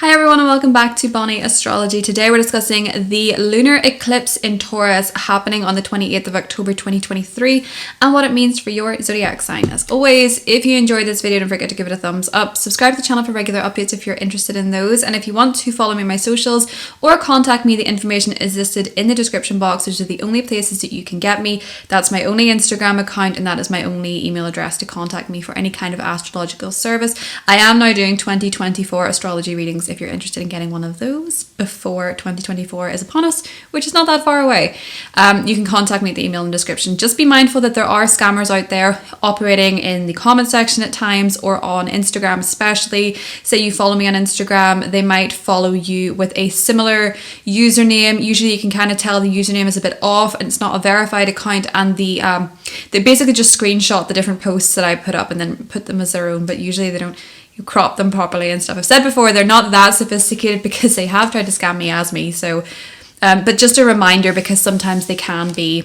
Hi everyone and welcome back to Bonnie Astrology. Today we're discussing the lunar eclipse in Taurus happening on the 28th of October 2023 and what it means for your zodiac sign. As always, if you enjoyed this video, don't forget to give it a thumbs up. Subscribe to the channel for regular updates if you're interested in those. And if you want to follow me on my socials or contact me, the information is listed in the description box, which are the only places that you can get me. That's my only Instagram account and that is my only email address to contact me for any kind of astrological service. I am now doing 2024 astrology readings if you're interested in getting one of those before 2024 is upon us, which is not that far away. You can contact me at the email in the description. Just be mindful that there are scammers out there operating in the comment section at times or on Instagram especially. Say you follow me on Instagram, they might follow you with a similar username. Usually you can kind of tell the username is a bit off and it's not a verified account, and they basically just screenshot the different posts that I put up and then put them as their own, but usually they don't crop them properly and stuff. I've said before, they're not that sophisticated because they have tried to scam me as me. So, but just a reminder, because sometimes they can be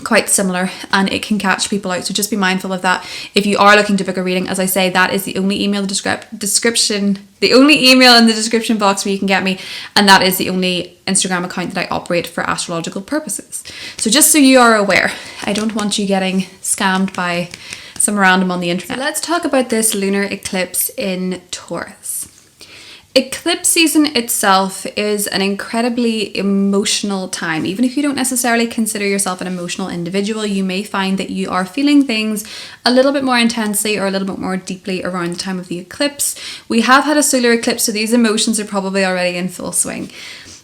quite similar and it can catch people out. So just be mindful of that. If you are looking to book a reading, as I say, that is the only email the only email in the description box where you can get me. And that is the only Instagram account that I operate for astrological purposes. So just so you are aware, I don't want you getting scammed by some random on the internet. So let's talk about this lunar eclipse in Taurus. Eclipse season itself is an incredibly emotional time. Even if you don't necessarily consider yourself an emotional individual, you may find that you are feeling things a little bit more intensely or a little bit more deeply around the time of the eclipse. We have had a solar eclipse, so these emotions are probably already in full swing.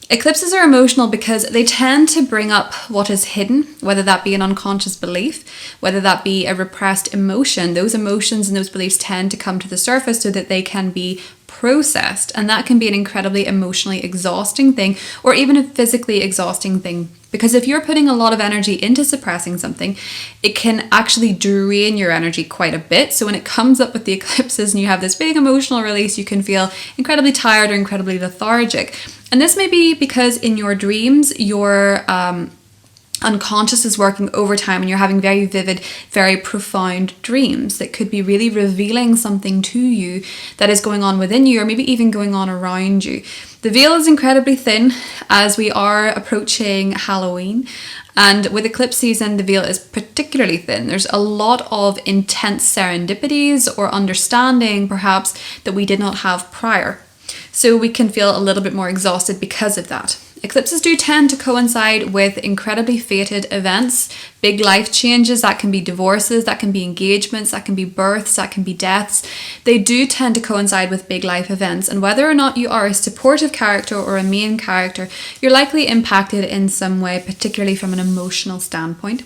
Eclipses are emotional because they tend to bring up what is hidden, whether that be an unconscious belief, whether that be a repressed emotion. Those emotions and those beliefs tend to come to the surface so that they can be processed, and that can be an incredibly emotionally exhausting thing, or even a physically exhausting thing. Because if you're putting a lot of energy into suppressing something, it can actually drain your energy quite a bit. So when it comes up with the eclipses and you have this big emotional release, you can feel incredibly tired or incredibly lethargic. And this may be because in your dreams, your unconscious is working overtime and you're having very vivid, very profound dreams that could be really revealing something to you that is going on within you, or maybe even going on around you. The veil is incredibly thin as we are approaching Halloween, and with eclipse season the veil is particularly thin. There's a lot of intense serendipities or understanding perhaps that we did not have prior. So we can feel a little bit more exhausted because of that. Eclipses do tend to coincide with incredibly fated events, big life changes. That can be divorces, that can be engagements, that can be births, that can be deaths. They do tend to coincide with big life events, and whether or not you are a supportive character or a main character, you're likely impacted in some way, particularly from an emotional standpoint.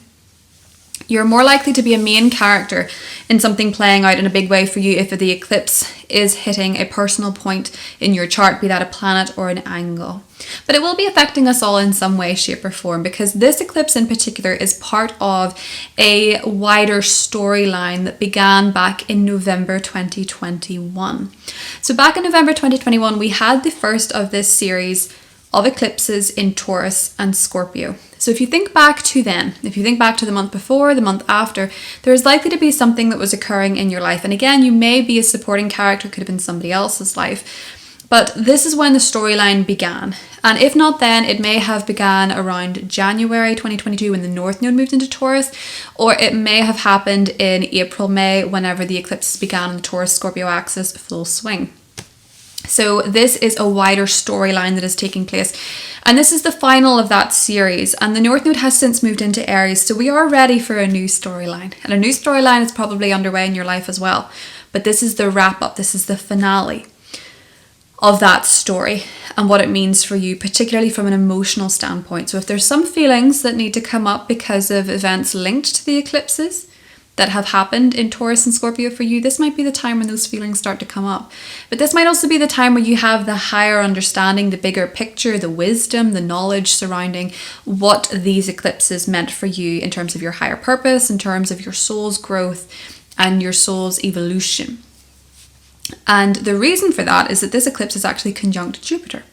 You're more likely to be a main character in something playing out in a big way for you if the eclipse is hitting a personal point in your chart, be that a planet or an angle. But it will be affecting us all in some way, shape or form, because this eclipse in particular is part of a wider storyline that began back in November 2021. So back in November 2021, we had the first of this series of eclipses in Taurus and Scorpio. So if you think back to then, if you think back to the month before, the month after, there is likely to be something that was occurring in your life. And again, you may be a supporting character, could have been somebody else's life. But this is when the storyline began. And if not then, it may have begun around January 2022 when the North Node moved into Taurus, or it may have happened in April, May, whenever the eclipses began on the Taurus-Scorpio axis full swing. So this is a wider storyline that is taking place. And this is the final of that series. And the North Node has since moved into Aries. So we are ready for a new storyline. And a new storyline is probably underway in your life as well. But this is the wrap up. This is the finale of that story and what it means for you, particularly from an emotional standpoint. So if there's some feelings that need to come up because of events linked to the eclipses that have happened in Taurus and Scorpio for you, this might be the time when those feelings start to come up. But this might also be the time where you have the higher understanding, the bigger picture, the wisdom, the knowledge surrounding what these eclipses meant for you in terms of your higher purpose, in terms of your soul's growth and your soul's evolution. And the reason for that is that this eclipse is actually conjunct Jupiter.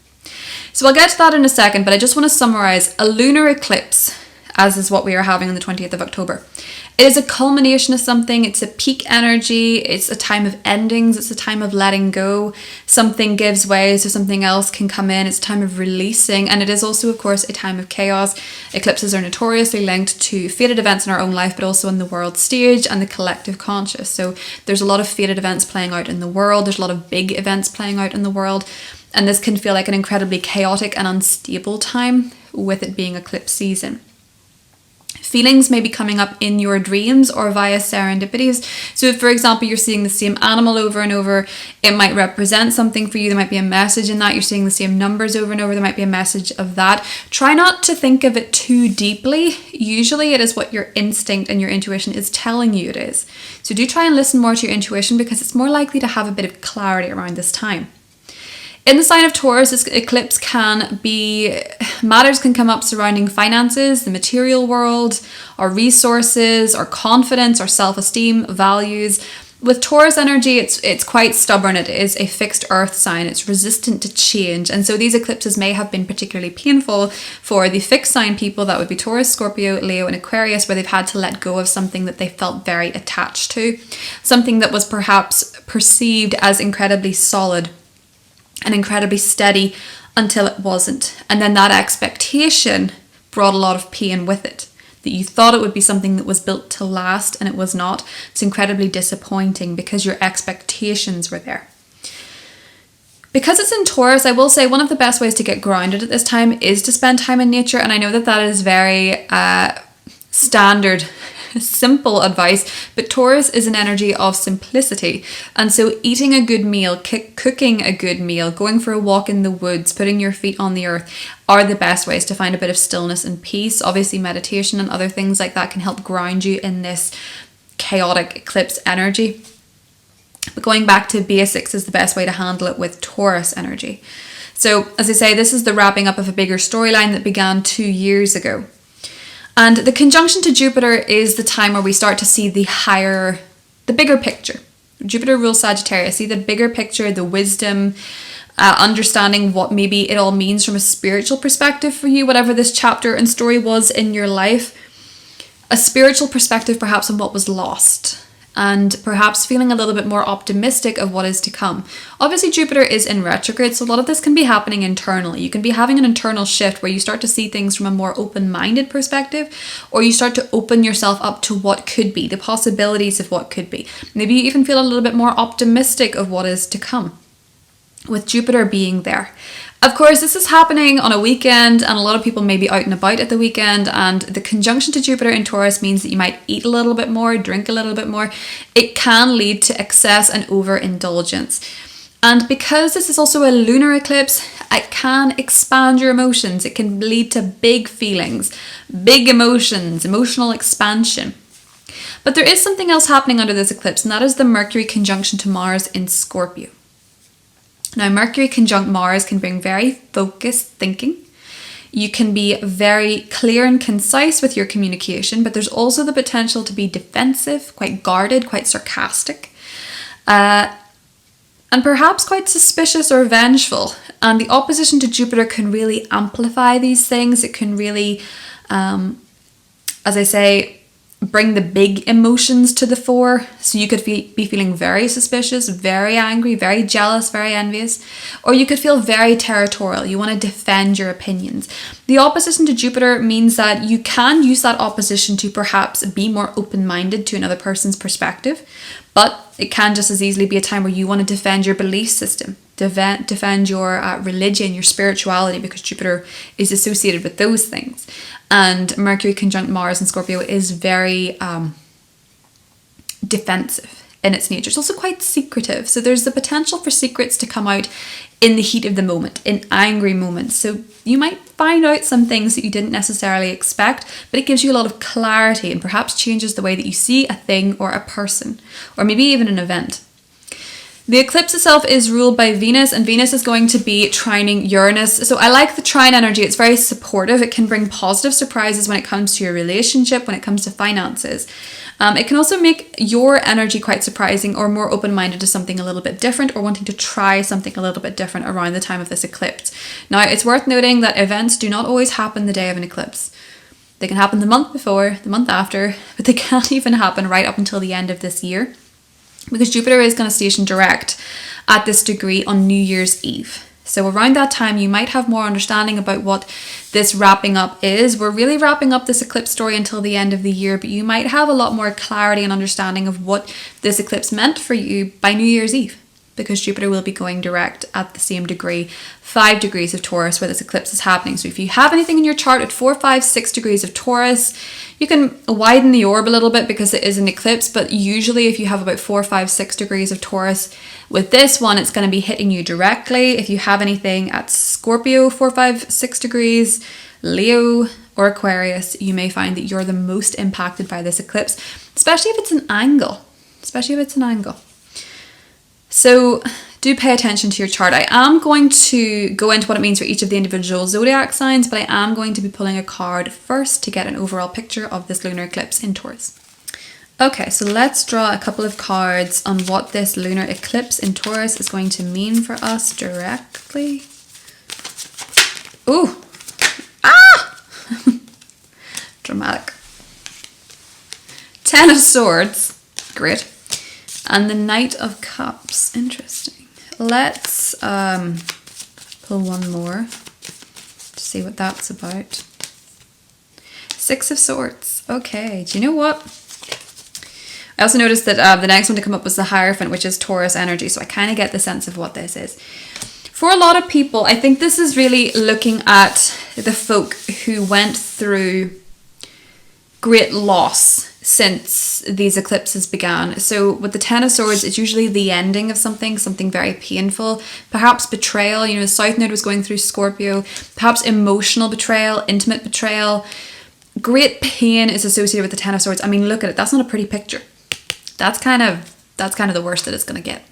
So I'll get to that in a second, but I just want to summarize a lunar eclipse as is what we are having on the 20th of October. It is a culmination of something. It's a peak energy. It's a time of endings. It's a time of letting go. Something gives way so something else can come in. It's a time of releasing. And it is also, of course, a time of chaos. Eclipses are notoriously linked to fated events in our own life, but also in the world stage and the collective conscious. So there's a lot of fated events playing out in the world. There's a lot of big events playing out in the world. And this can feel like an incredibly chaotic and unstable time with it being eclipse season. Feelings may be coming up in your dreams or via serendipities. So if, for example, you're seeing the same animal over and over, it might represent something for you. There might be a message in that. You're seeing the same numbers over and over, there might be a message of that. Try not to think of it too deeply. Usually it is what your instinct and your intuition is telling you it is. So do try and listen more to your intuition, because it's more likely to have a bit of clarity around this time. In the sign of Taurus, this eclipse matters can come up surrounding finances, the material world, our resources, our confidence, our self-esteem, values. With Taurus energy, it's quite stubborn. It is a fixed earth sign. It's resistant to change. And so these eclipses may have been particularly painful for the fixed sign people. That would be Taurus, Scorpio, Leo, and Aquarius, where they've had to let go of something that they felt very attached to. Something that was perhaps perceived as incredibly solid and incredibly steady until it wasn't. And then that expectation brought a lot of pain with it. That you thought it would be something that was built to last, and it was not. It's incredibly disappointing because your expectations were there. Because it's in Taurus, I will say one of the best ways to get grounded at this time is to spend time in nature. And I know that is very standard, simple advice, but Taurus is an energy of simplicity. And so eating a good meal, cooking a good meal, going for a walk in the woods, putting your feet on the earth are the best ways to find a bit of stillness and peace. Obviously meditation and other things like that can help ground you in this chaotic eclipse energy. But going back to basics is the best way to handle it with Taurus energy. So as I say, this is the wrapping up of a bigger storyline that began 2 years ago. And the conjunction to Jupiter is the time where we start to see the bigger picture. Jupiter rules Sagittarius. See the bigger picture, the wisdom, understanding what maybe it all means from a spiritual perspective for you, whatever this chapter and story was in your life. A spiritual perspective perhaps on what was lost. And perhaps feeling a little bit more optimistic of what is to come. Obviously, Jupiter is in retrograde, so a lot of this can be happening internally. You can be having an internal shift where you start to see things from a more open-minded perspective, or you start to open yourself up to what could be, the possibilities of what could be. Maybe you even feel a little bit more optimistic of what is to come, with Jupiter being there. Of course, this is happening on a weekend, and a lot of people may be out and about at the weekend, and the conjunction to Jupiter in Taurus means that you might eat a little bit more, drink a little bit more. It can lead to excess and overindulgence. And because this is also a lunar eclipse, it can expand your emotions. It can lead to big feelings, big emotions, emotional expansion. But there is something else happening under this eclipse, and that is the Mercury conjunction to Mars in Scorpio. Now, Mercury conjunct Mars can bring very focused thinking. You can be very clear and concise with your communication, but there's also the potential to be defensive, quite guarded, quite sarcastic, and perhaps quite suspicious or vengeful. And the opposition to Jupiter can really amplify these things. It can really, as I say, bring the big emotions to the fore. So you could be feeling very suspicious, very angry, very jealous, very envious, or you could feel very territorial. You want to defend your opinions. The opposition to Jupiter means that you can use that opposition to perhaps be more open-minded to another person's perspective, but it can just as easily be a time where you want to defend your belief system, defend your religion, your spirituality, because Jupiter is associated with those things. And Mercury conjunct Mars in Scorpio is very defensive in its nature. It's also quite secretive. So there's the potential for secrets to come out in the heat of the moment, in angry moments. So you might find out some things that you didn't necessarily expect, but it gives you a lot of clarity and perhaps changes the way that you see a thing or a person, or maybe even an event. The eclipse itself is ruled by Venus, and Venus is going to be trining Uranus. So I like the trine energy. It's very supportive. It can bring positive surprises when it comes to your relationship, when it comes to finances. It can also make your energy quite surprising or more open-minded to something a little bit different, or wanting to try something a little bit different around the time of this eclipse. Now, it's worth noting that events do not always happen the day of an eclipse. They can happen the month before, the month after, but they can't even happen right up until the end of this year, because Jupiter is going to station direct at this degree on New Year's Eve. So around that time, you might have more understanding about what this wrapping up is. We're really wrapping up this eclipse story until the end of the year, but you might have a lot more clarity and understanding of what this eclipse meant for you by New Year's Eve, because Jupiter will be going direct at the same degree, 5 degrees of Taurus, where this eclipse is happening. So if you have anything in your chart at 4, 5, 6 degrees of Taurus, you can widen the orb a little bit because it is an eclipse, but usually if you have about 4, 5, 6 degrees of Taurus, with this one, it's going to be hitting you directly. If you have anything at Scorpio, 4, 5, 6 degrees, Leo, or Aquarius, you may find that you're the most impacted by this eclipse, especially if it's an angle. So do pay attention to your chart. I am going to go into what it means for each of the individual zodiac signs, but I am going to be pulling a card first to get an overall picture of this lunar eclipse in Taurus. Okay, so let's draw a couple of cards on what this lunar eclipse in Taurus is going to mean for us directly. Ooh! Ah! Dramatic. 10 of Swords. Great. And the Knight of Cups. Interesting. Let's pull one more to see what that's about. 6 of Swords. Okay, do you know what? I also noticed that the next one to come up was the Hierophant, which is Taurus energy. So I kind of get the sense of what this is. For a lot of people, I think this is really looking at the folk who went through great loss since these eclipses began. So with the 10 of Swords, it's usually the ending of something very painful. Perhaps betrayal. You know, the South Node was going through Scorpio. Perhaps emotional betrayal, intimate betrayal. Great pain is associated with the 10 of Swords. I mean, look at it. That's not a pretty picture. That's kind of the worst that it's going to get.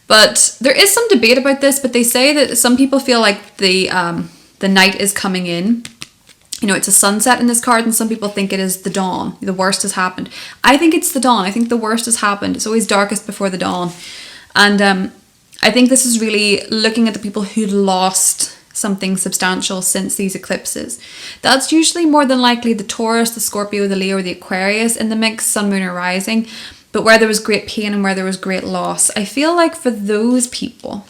But there is some debate about this, but they say that some people feel like the night is coming in. You know, it's a sunset in this card, and some people think it is the dawn. The worst has happened. I think it's the dawn. I think the worst has happened. It's always darkest before the dawn. And I think this is really looking at the people who lost something substantial since these eclipses. That's usually more than likely the Taurus, the Scorpio, the Leo, or the Aquarius in the mix, Sun, Moon, or Rising. But where there was great pain and where there was great loss, I feel like for those people,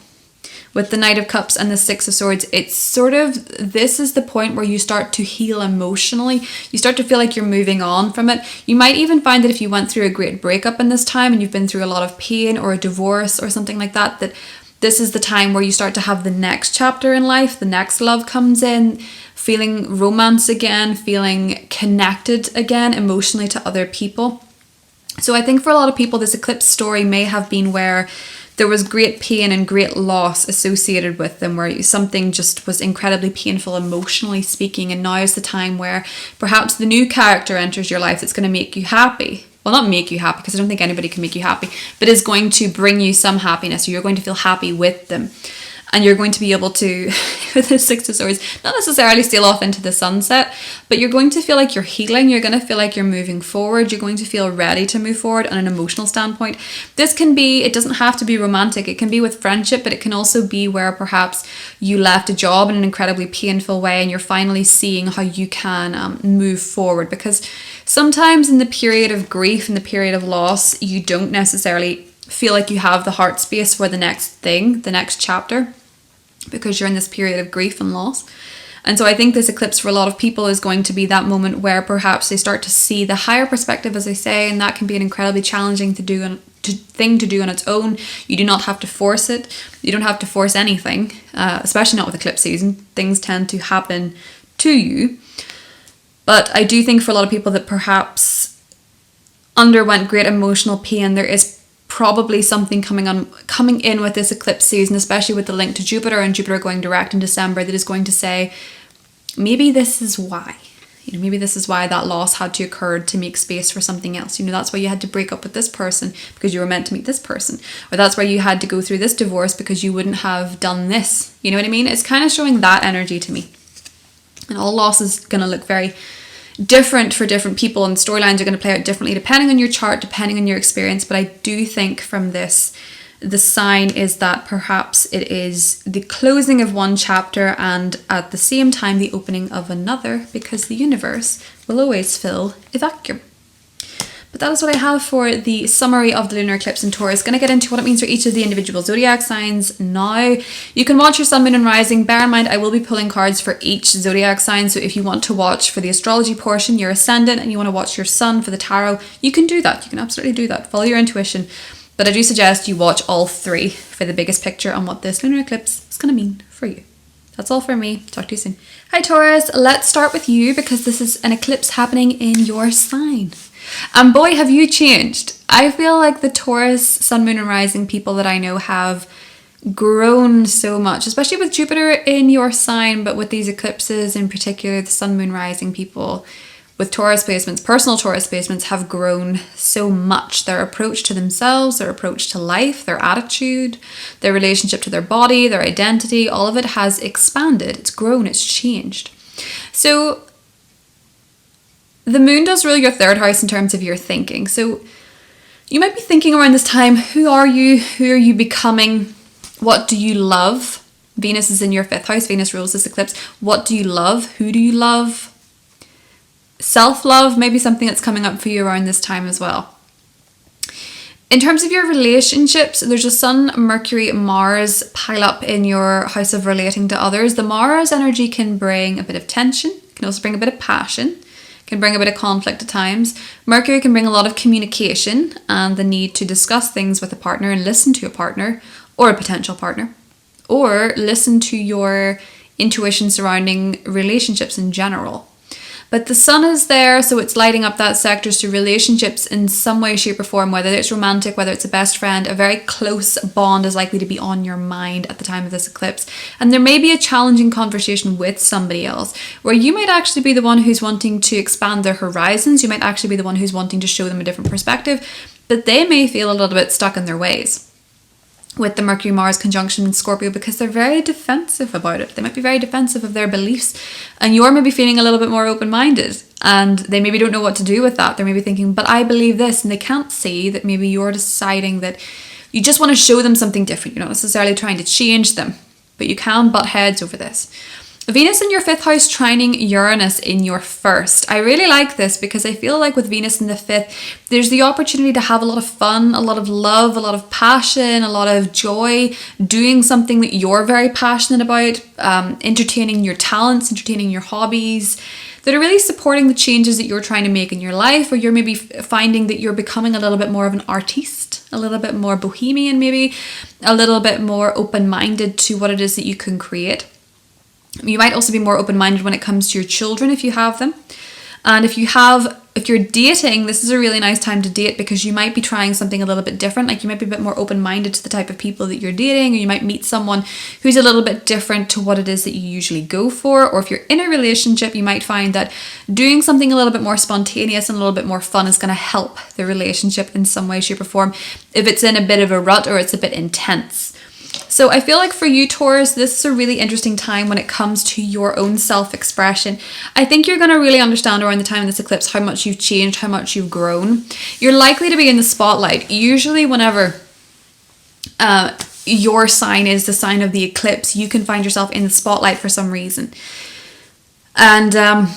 with the Knight of Cups and the 6 of Swords, it's sort of, this is the point where you start to heal emotionally. You start to feel like you're moving on from it. You might even find that if you went through a great breakup in this time and you've been through a lot of pain or a divorce or something like that, that this is the time where you start to have the next chapter in life, the next love comes in, feeling romance again, feeling connected again emotionally to other people. So I think for a lot of people, this eclipse story may have been where there was great pain and great loss associated with them, where something just was incredibly painful emotionally speaking, and now is the time where perhaps the new character enters your life that's going to make you happy. Well, not make you happy, because I don't think anybody can make you happy, but is going to bring you some happiness, or you're going to feel happy with them. And you're going to be able to, with the 6 of Swords, not necessarily sail off into the sunset, but you're going to feel like you're healing. You're going to feel like you're moving forward. You're going to feel ready to move forward on an emotional standpoint. This can be, it doesn't have to be romantic. It can be with friendship, but it can also be where perhaps you left a job in an incredibly painful way and you're finally seeing how you can move forward. Because sometimes in the period of grief and the period of loss, you don't necessarily feel like you have the heart space for the next thing, the next chapter, because you're in this period of grief and loss. And so I think this eclipse for a lot of people is going to be that moment where perhaps they start to see the higher perspective, as I say, and that can be an incredibly challenging thing to do on its own. You do not have to force it. You don't have to force anything, especially not with eclipse season. Things tend to happen to you. But I do think for a lot of people that perhaps underwent great emotional pain, there is probably something coming in with this eclipse season, especially with the link to Jupiter and Jupiter going direct in December, that is going to say, maybe this is why. Maybe this is why that loss had to occur, to make space for something else. That's why you had to break up with this person because you were meant to meet this person. Or that's why you had to go through this divorce because you wouldn't have done this. You know what I mean? It's kind of showing that energy to me. And all loss is going to look very different for different people, and storylines are going to play out differently depending on your chart, depending on your experience. But I do think from this the sign is that perhaps it is the closing of one chapter and at the same time the opening of another, because the universe will always fill a vacuum. But that is what I have for the summary of the lunar eclipse in Taurus. Going to get into what it means for each of the individual zodiac signs now. You can watch your sun, moon and rising. Bear in mind, I will be pulling cards for each zodiac sign. So if you want to watch for the astrology portion, your ascendant, and you want to watch your sun for the tarot, you can do that. You can absolutely do that. Follow your intuition. But I do suggest you watch all three for the biggest picture on what this lunar eclipse is going to mean for you. That's all for me. Talk to you soon. Hi Taurus, let's start with you because this is an eclipse happening in your sign. And boy, have you changed. I feel like the Taurus, sun, moon and rising people that I know have grown so much, especially with Jupiter in your sign, but with these eclipses in particular, the sun, moon, rising people with Taurus placements, personal Taurus placements, have grown so much. Their approach to themselves, their approach to life, their attitude, their relationship to their body, their identity, all of it has expanded. It's grown, it's changed. So the moon does rule your third house in terms of your thinking. So you might be thinking around this time, who are you? Who are you becoming? What do you love? Venus is in your fifth house. Venus rules this eclipse. What do you love? Who do you love? Self-love, maybe something that's coming up for you around this time as well. In terms of your relationships, there's a Sun, Mercury, Mars pile up in your house of relating to others. The Mars energy can bring a bit of tension, can also bring a bit of passion, can bring a bit of conflict at times. Mercury can bring a lot of communication and the need to discuss things with a partner and listen to a partner or a potential partner, or listen to your intuition surrounding relationships in general. But the sun is there, so it's lighting up that sector, so relationships in some way, shape or form, whether it's romantic, whether it's a best friend, a very close bond is likely to be on your mind at the time of this eclipse. And there may be a challenging conversation with somebody else, where you might actually be the one who's wanting to expand their horizons. You might actually be the one who's wanting to show them a different perspective, but they may feel a little bit stuck in their ways with the Mercury-Mars conjunction in Scorpio, because they're very defensive about it. They might be very defensive of their beliefs, and you're maybe feeling a little bit more open-minded, and they maybe don't know what to do with that. They're maybe thinking, but I believe this, and they can't see that maybe you're deciding that you just want to show them something different. You're not necessarily trying to change them, but you can butt heads over this. Venus in your fifth house trining Uranus in your first. I really like this because I feel like with Venus in the fifth, there's the opportunity to have a lot of fun, a lot of love, a lot of passion, a lot of joy, doing something that you're very passionate about, entertaining your talents, entertaining your hobbies, that are really supporting the changes that you're trying to make in your life, or you're maybe finding that you're becoming a little bit more of an artiste, a little bit more bohemian maybe, a little bit more open-minded to what it is that you can create. You might also be more open-minded when it comes to your children if you have them. And if you're dating, this is a really nice time to date because you might be trying something a little bit different. Like you might be a bit more open-minded to the type of people that you're dating, or you might meet someone who's a little bit different to what it is that you usually go for. Or if you're in a relationship, you might find that doing something a little bit more spontaneous and a little bit more fun is going to help the relationship in some way, shape or form if it's in a bit of a rut or it's a bit intense. So I feel like for you, Taurus, this is a really interesting time when it comes to your own self-expression. I think you're going to really understand around the time of this eclipse how much you've changed, how much you've grown. You're likely to be in the spotlight. Usually whenever your sign is the sign of the eclipse, you can find yourself in the spotlight for some reason. And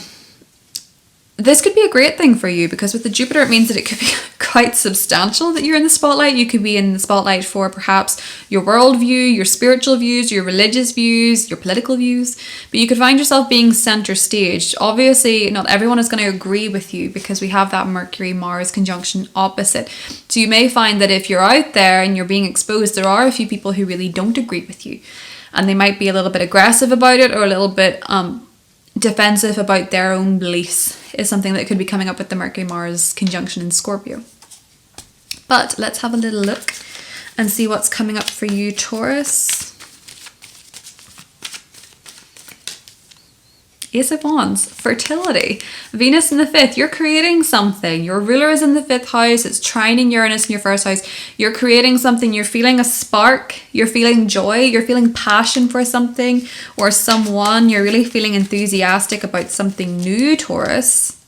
this could be a great thing for you because with the Jupiter, it means that it could be quite substantial that you're in the spotlight. You could be in the spotlight for perhaps your worldview, your spiritual views, your religious views, your political views, but you could find yourself being center stage. Obviously, not everyone is going to agree with you because we have that Mercury-Mars conjunction opposite. So you may find that if you're out there and you're being exposed, there are a few people who really don't agree with you, and they might be a little bit aggressive about it or a little bit defensive about their own beliefs is something that could be coming up with the Mercury-Mars conjunction in Scorpio. But let's have a little look and see what's coming up for you, Taurus. Ace of Wands, fertility. Venus in the fifth, you're creating something. Your ruler is in the fifth house. It's trining Uranus in your first house. You're creating something. You're feeling a spark. You're feeling joy. You're feeling passion for something or someone. You're really feeling enthusiastic about something new, Taurus.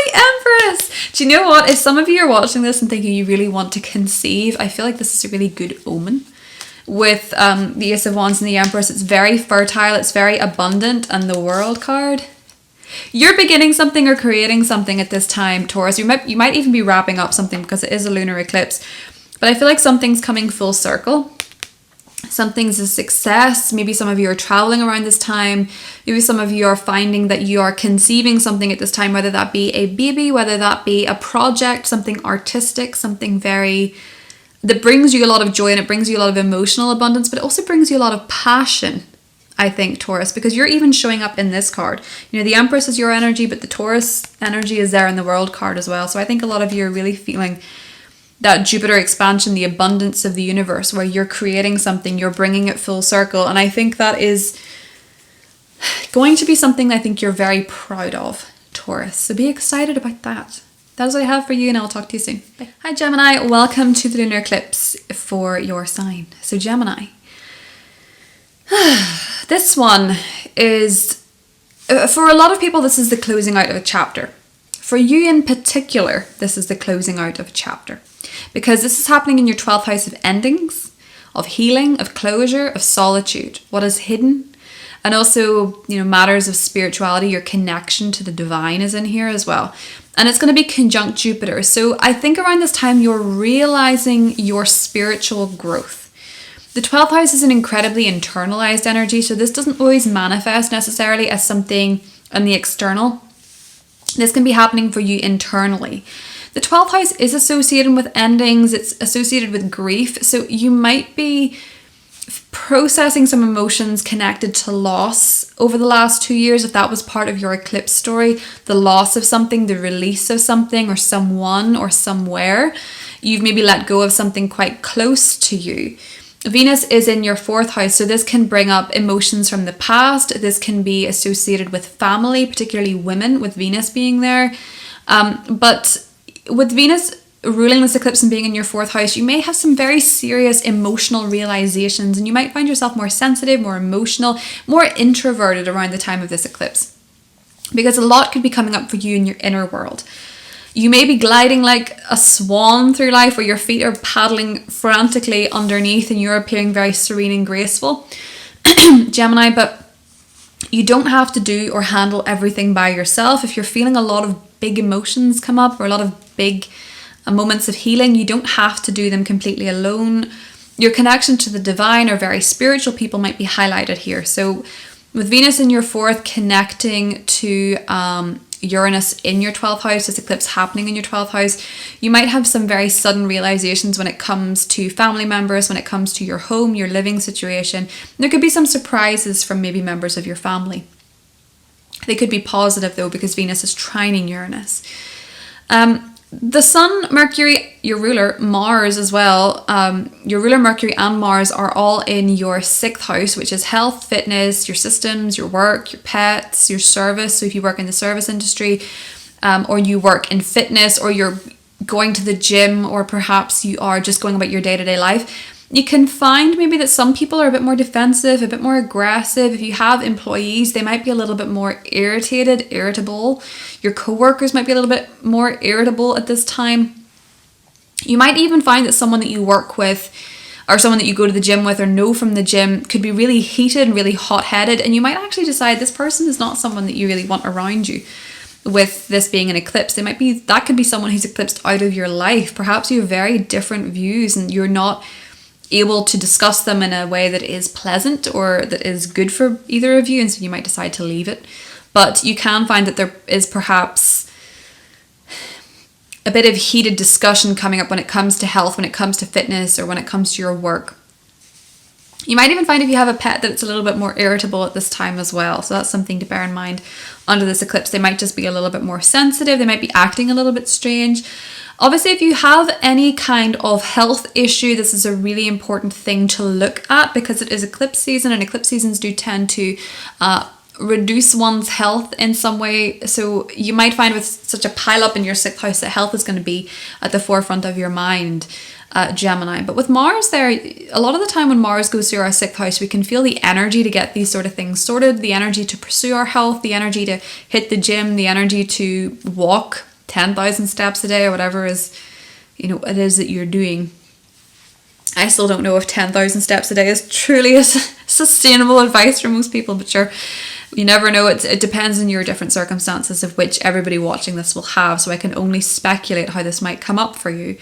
the Empress. Do you know what? If some of you are watching this and thinking you really want to conceive, I feel like this is a really good omen. With the Ace of Wands and the Empress, it's very fertile, it's very abundant, and the World card. You're beginning something or creating something at this time, Taurus. You might even be wrapping up something because it is a lunar eclipse. But I feel like something's coming full circle. Something's a success. Maybe some of you are traveling around this time. Maybe some of you are finding that you are conceiving something at this time, whether that be a baby, whether that be a project, something artistic, something that brings you a lot of joy, and it brings you a lot of emotional abundance, but it also brings you a lot of passion, I think, Taurus, because you're even showing up in this card. You know, the Empress is your energy, but the Taurus energy is there in the World card as well. So I think a lot of you are really feeling that Jupiter expansion, the abundance of the universe, where you're creating something, you're bringing it full circle. And I think that is going to be something I think you're very proud of, Taurus. So be excited about that. That is what I have for you, and I'll talk to you soon. Bye. Hi Gemini, welcome to the lunar eclipse for your sign. So Gemini, this one is, for a lot of people, this is the closing out of a chapter. For you in particular, this is the closing out of a chapter, because this is happening in your 12th house of endings, of healing, of closure, of solitude, what is hidden, and also, you know, matters of spirituality. Your connection to the divine is in here as well. And it's going to be conjunct Jupiter. So I think around this time, you're realizing your spiritual growth. The 12th house is an incredibly internalized energy. So this doesn't always manifest necessarily as something on the external. This can be happening for you internally. The 12th house is associated with endings. It's associated with grief. So you might be processing some emotions connected to loss over the last 2 years, if that was part of your eclipse story, the loss of something, the release of something or someone or somewhere. You've maybe let go of something quite close to you. Venus is in your 4th house, so this can bring up emotions from the past. This can be associated with family, particularly women, with Venus being there. But with Venus ruling this eclipse and being in your 4th house, you may have some very serious emotional realizations, and you might find yourself more sensitive, more emotional, more introverted around the time of this eclipse, because a lot could be coming up for you in your inner world. You may be gliding like a swan through life, where your feet are paddling frantically underneath and you're appearing very serene and graceful, Gemini, but you don't have to do or handle everything by yourself. If you're feeling a lot of big emotions come up, or a lot of big moments of healing, you don't have to do them completely alone. Your connection to the divine or very spiritual people might be highlighted here. So with Venus in your 4th connecting to Uranus in your 12th house, this eclipse happening in your 12th house, you might have some very sudden realizations when it comes to family members, when it comes to your home, your living situation. There could be some surprises from maybe members of your family. They could be positive though, because Venus is trining Uranus. The Sun, Mercury, your ruler, Mars as well, your ruler Mercury and Mars are all in your 6th house, which is health, fitness, your systems, your work, your pets, your service. So if you work in the service industry, or you work in fitness, or you're going to the gym, or perhaps you are just going about your day-to-day life, you can find maybe that some people are a bit more defensive, a bit more aggressive. If you have employees, they might be a little bit more irritable. Your coworkers might be a little bit more irritable at this time. You might even find that someone that you work with, or someone that you go to the gym with or know from the gym, could be really heated and really hot-headed, and you might actually decide this person is not someone that you really want around you. With this being an eclipse, that could be someone who's eclipsed out of your life. Perhaps you have very different views and you're not able to discuss them in a way that is pleasant or that is good for either of you, and so you might decide to leave it. But you can find that there is perhaps a bit of heated discussion coming up when it comes to health, when it comes to fitness, or when it comes to your work. You might even find if you have a pet that it's a little bit more irritable at this time as well. So that's something to bear in mind under this eclipse. They might just be a little bit more sensitive. They might be acting a little bit strange. Obviously, if you have any kind of health issue, this is a really important thing to look at, because it is eclipse season, and eclipse seasons do tend to reduce one's health in some way. So you might find with such a pile up in your 6th house that health is going to be at the forefront of your mind, Gemini. But with Mars there, a lot of the time when Mars goes through our 6th house, we can feel the energy to get these sort of things sorted, the energy to pursue our health, the energy to hit the gym, the energy to walk 10,000 steps a day or whatever is, it is that you're doing. I still don't know if 10,000 steps a day is truly a sustainable advice for most people, but sure, you never know. It depends on your different circumstances, of which everybody watching this will have, so I can only speculate how this might come up for you.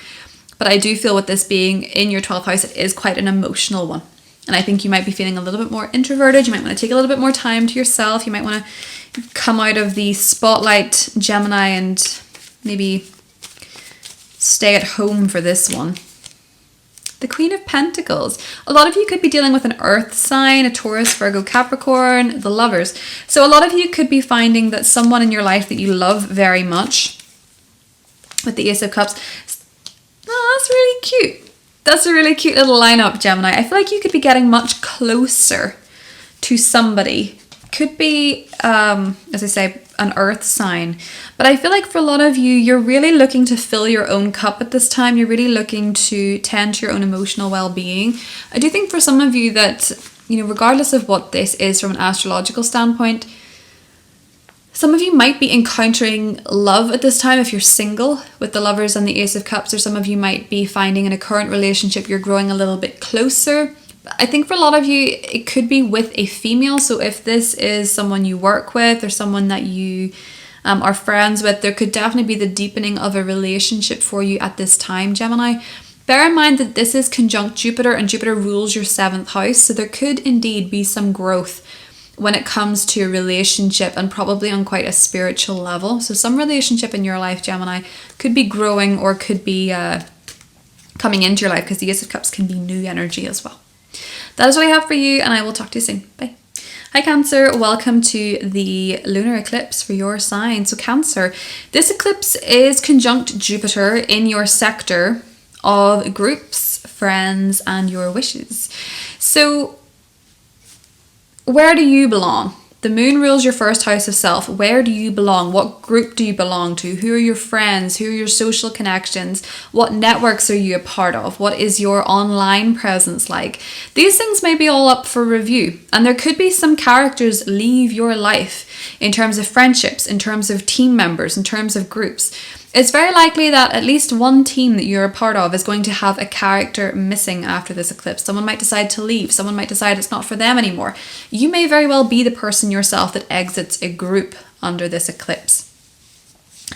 But I do feel with this being in your 12th house, it is quite an emotional one. And I think you might be feeling a little bit more introverted. You might want to take a little bit more time to yourself. You might want to come out of the spotlight, Gemini, and maybe stay at home for this one. The Queen of Pentacles. A lot of you could be dealing with an earth sign, a Taurus, Virgo, Capricorn, the Lovers. So a lot of you could be finding that someone in your life that you love very much, with the Ace of Cups. Oh, that's really cute. That's a really cute little lineup, Gemini. I feel like you could be getting much closer to somebody. Could be, as I say, an earth sign. But I feel like for a lot of you, you're really looking to fill your own cup at this time. You're really looking to tend to your own emotional well-being. I do think for some of you that, regardless of what this is from an astrological standpoint, some of you might be encountering love at this time if you're single with the Lovers and the Ace of Cups, or some of you might be finding in a current relationship you're growing a little bit closer. I think for a lot of you, it could be with a female. So if this is someone you work with or someone that you are friends with, there could definitely be the deepening of a relationship for you at this time, Gemini. Bear in mind that this is conjunct Jupiter, and Jupiter rules your 7th house. So there could indeed be some growth when it comes to a relationship, and probably on quite a spiritual level. So some relationship in your life, Gemini, could be growing or could be coming into your life, because the Ace of Cups can be new energy as well. That is what I have for you, and I will talk to you soon. Bye. Hi Cancer, welcome to the lunar eclipse for your sign. So Cancer, this eclipse is conjunct Jupiter in your sector of groups, friends, and your wishes. So where do you belong? The moon rules your 1st house of self. Where do you belong? What group do you belong to? Who are your friends? Who are your social connections? What networks are you a part of? What is your online presence like? These things may be all up for review, and there could be some characters leave your life in terms of friendships, in terms of team members, in terms of groups. It's very likely that at least one team that you're a part of is going to have a character missing after this eclipse. Someone might decide to leave. Someone might decide it's not for them anymore. You may very well be the person yourself that exits a group under this eclipse.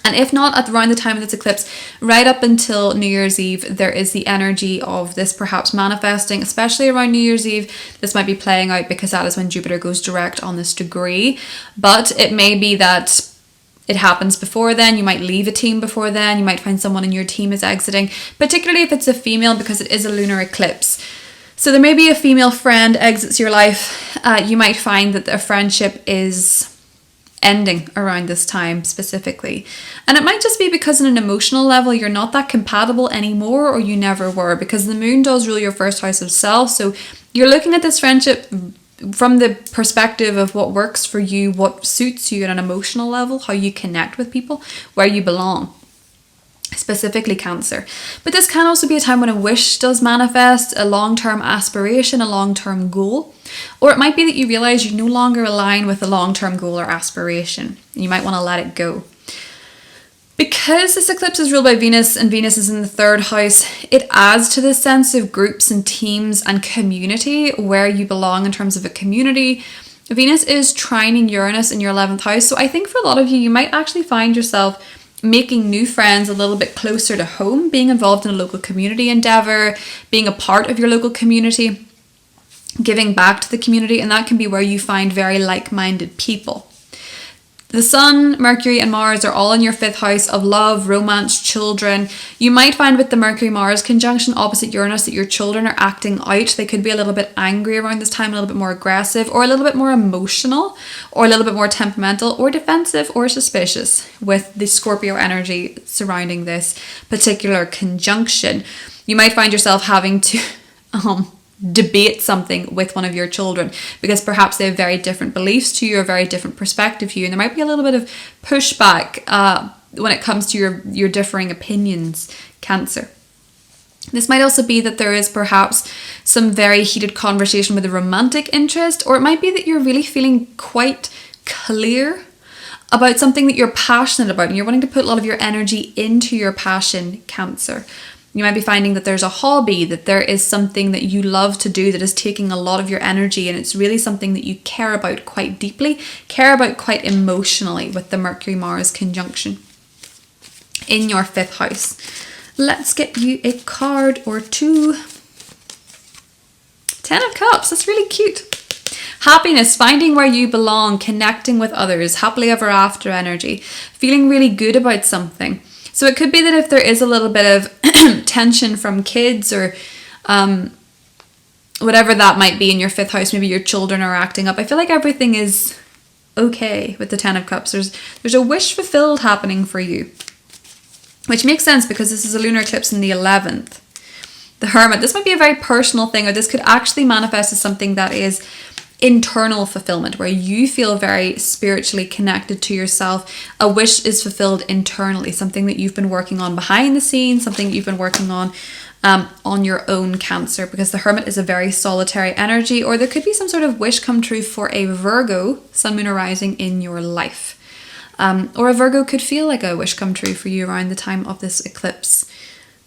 And if not, at around the time of this eclipse, right up until New Year's Eve, there is the energy of this perhaps manifesting, especially around New Year's Eve. This might be playing out because that is when Jupiter goes direct on this degree. But it may be that it happens before then. You might leave a team before then. You might find someone in your team is exiting, particularly if it's a female, because it is a lunar eclipse. So there may be a female friend exits your life. You might find that a friendship is ending around this time specifically. And it might just be because on an emotional level, you're not that compatible anymore, or you never were, because the moon does rule your 1st house of self. So you're looking at this friendship from the perspective of what works for you, what suits you at an emotional level, how you connect with people, where you belong, specifically Cancer. But this can also be a time when a wish does manifest, a long-term aspiration, a long-term goal. Or it might be that you realize you no longer align with a long-term goal or aspiration. You might want to let it go. Because this eclipse is ruled by Venus, and Venus is in the 3rd house, it adds to the sense of groups and teams and community, where you belong in terms of a community. Venus is trining Uranus in your 11th house. So I think for a lot of you, you might actually find yourself making new friends a little bit closer to home, being involved in a local community endeavor, being a part of your local community, giving back to the community, and that can be where you find very like-minded people. The Sun, Mercury, and Mars are all in your 5th house of love, romance, children. You might find with the Mercury-Mars conjunction opposite Uranus that your children are acting out. They could be a little bit angry around this time, a little bit more aggressive, or a little bit more emotional, or a little bit more temperamental, or defensive, or suspicious with the Scorpio energy surrounding this particular conjunction. You might find yourself having to debate something with one of your children, because perhaps they have very different beliefs to you, or very different perspective to you, and there might be a little bit of pushback when it comes to your differing opinions, Cancer. This might also be that there is perhaps some very heated conversation with a romantic interest, or it might be that you're really feeling quite clear about something that you're passionate about and you're wanting to put a lot of your energy into your passion, Cancer. You might be finding that there's a hobby, that there is something that you love to do that is taking a lot of your energy, and it's really something that you care about quite deeply, care about quite emotionally with the Mercury-Mars conjunction in your 5th house. Let's get you a card or two. 10 of Cups, that's really cute. Happiness, finding where you belong, connecting with others, happily ever after energy, feeling really good about something. So it could be that if there is a little bit of tension from kids or whatever that might be in your 5th house, maybe your children are acting up, I feel like everything is okay with the 10 of Cups. There's a wish fulfilled happening for you, which makes sense because this is a lunar eclipse in the 11th. The Hermit, this might be a very personal thing, or this could actually manifest as something that is internal fulfillment, where you feel very spiritually connected to yourself. A wish is fulfilled internally, something that you've been working on behind the scenes, something that you've been working on your own, Cancer, because the Hermit is a very solitary energy. Or there could be some sort of wish come true for a Virgo, Sun, Moon, or Rising in your life. Or a Virgo could feel like a wish come true for you around the time of this eclipse,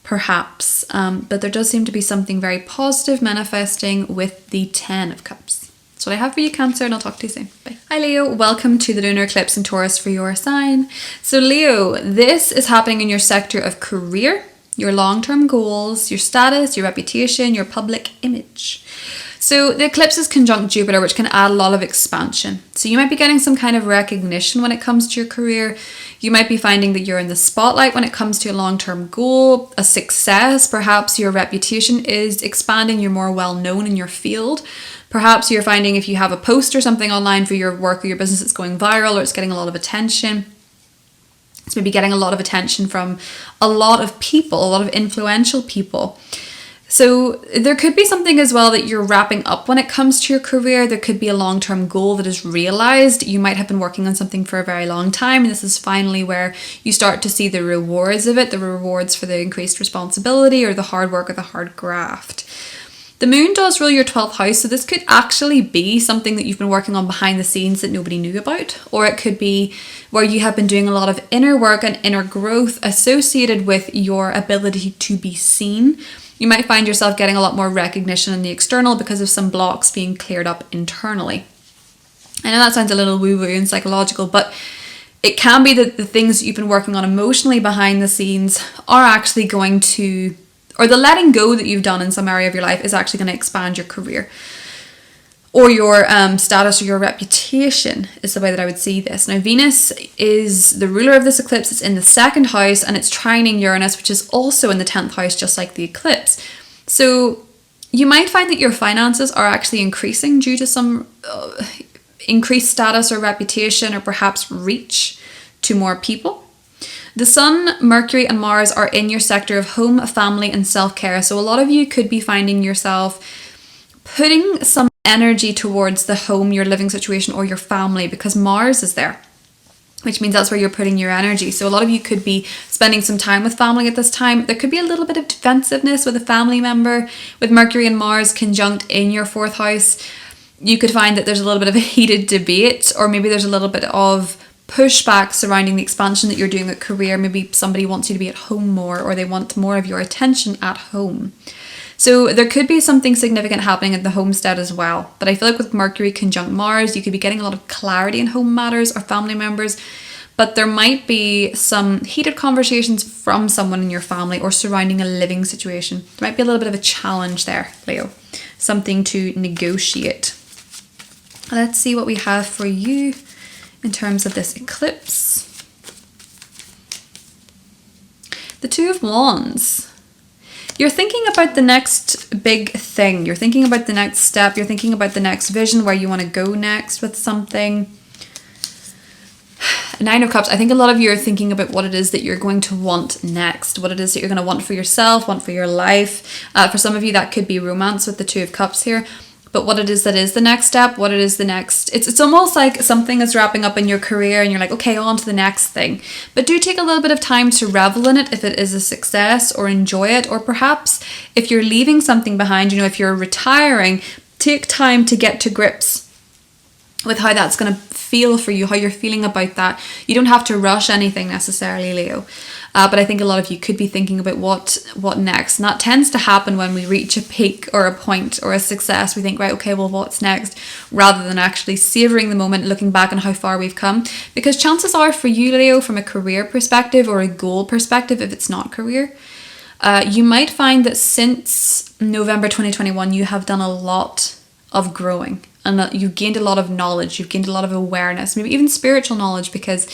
perhaps. But there does seem to be something very positive manifesting with the 10 of Cups. That's what I have for you, Cancer, and I'll talk to you soon. Bye. Hi, Leo. Welcome to the lunar eclipse in Taurus for your sign. So, Leo, this is happening in your sector of career, your long-term goals, your status, your reputation, your public image. So the eclipse is conjunct Jupiter, which can add a lot of expansion. So you might be getting some kind of recognition when it comes to your career. You might be finding that you're in the spotlight when it comes to a long-term goal, a success. Perhaps your reputation is expanding. You're more well-known in your field. Perhaps you're finding if you have a post or something online for your work or your business, it's going viral or it's getting a lot of attention. It's maybe getting a lot of attention from a lot of people, a lot of influential people. So there could be something as well that you're wrapping up when it comes to your career. There could be a long-term goal that is realized. You might have been working on something for a very long time, and this is finally where you start to see the rewards of it, the rewards for the increased responsibility or the hard work or the hard graft. The moon does rule your 12th house, so this could actually be something that you've been working on behind the scenes that nobody knew about, or it could be where you have been doing a lot of inner work and inner growth associated with your ability to be seen. You might find yourself getting a lot more recognition in the external because of some blocks being cleared up internally. I know that sounds a little woo-woo and psychological, but it can be that the things that you've been working on emotionally behind the scenes are actually going to, or the letting go that you've done in some area of your life is actually going to expand your career or your status or your reputation is the way that I would see this. Now, Venus is the ruler of this eclipse. It's in the 2nd house and it's trining Uranus, which is also in the 10th house, just like the eclipse. So you might find that your finances are actually increasing due to some increased status or reputation or perhaps reach to more people. The Sun, Mercury and Mars are in your sector of home, family and self-care. So a lot of you could be finding yourself putting some energy towards the home, your living situation or your family because Mars is there, which means that's where you're putting your energy. So a lot of you could be spending some time with family at this time. There could be a little bit of defensiveness with a family member. With Mercury and Mars conjunct in your 4th house, you could find that there's a little bit of a heated debate, or maybe there's a little bit of pushback surrounding the expansion that you're doing at career. Maybe somebody wants you to be at home more, or they want more of your attention at home. So there could be something significant happening at the homestead as well. But I feel like with Mercury conjunct Mars, you could be getting a lot of clarity in home matters or family members. But there might be some heated conversations from someone in your family or surrounding a living situation. There might be a little bit of a challenge there, Leo. Something to negotiate. Let's see what we have for you in terms of this eclipse. The 2 of Wands. You're thinking about the next big thing. You're thinking about the next step. You're thinking about the next vision, where you want to go next with something. 9 of Cups. I think a lot of you are thinking about what it is that you're going to want next. What it is that you're going to want for yourself, want for your life. For some of you, that could be romance with the 2 of Cups here. But what it is that is the next step, what it is the next, it's almost like something is wrapping up in your career and you're like, okay, on to the next thing. But do take a little bit of time to revel in it if it is a success, or enjoy it. Or perhaps if you're leaving something behind, if you're retiring, take time to get to grips with how that's going to feel for you, how you're feeling about that. You don't have to rush anything necessarily, Leo. But I think a lot of you could be thinking about what next. And that tends to happen when we reach a peak or a point or a success. We think, right, okay, well, what's next? Rather than actually savoring the moment, looking back on how far we've come. Because chances are for you, Leo, from a career perspective or a goal perspective, if it's not career, you might find that since November 2021, you have done a lot of growing. And you've gained a lot of knowledge. You've gained a lot of awareness, maybe even spiritual knowledge, because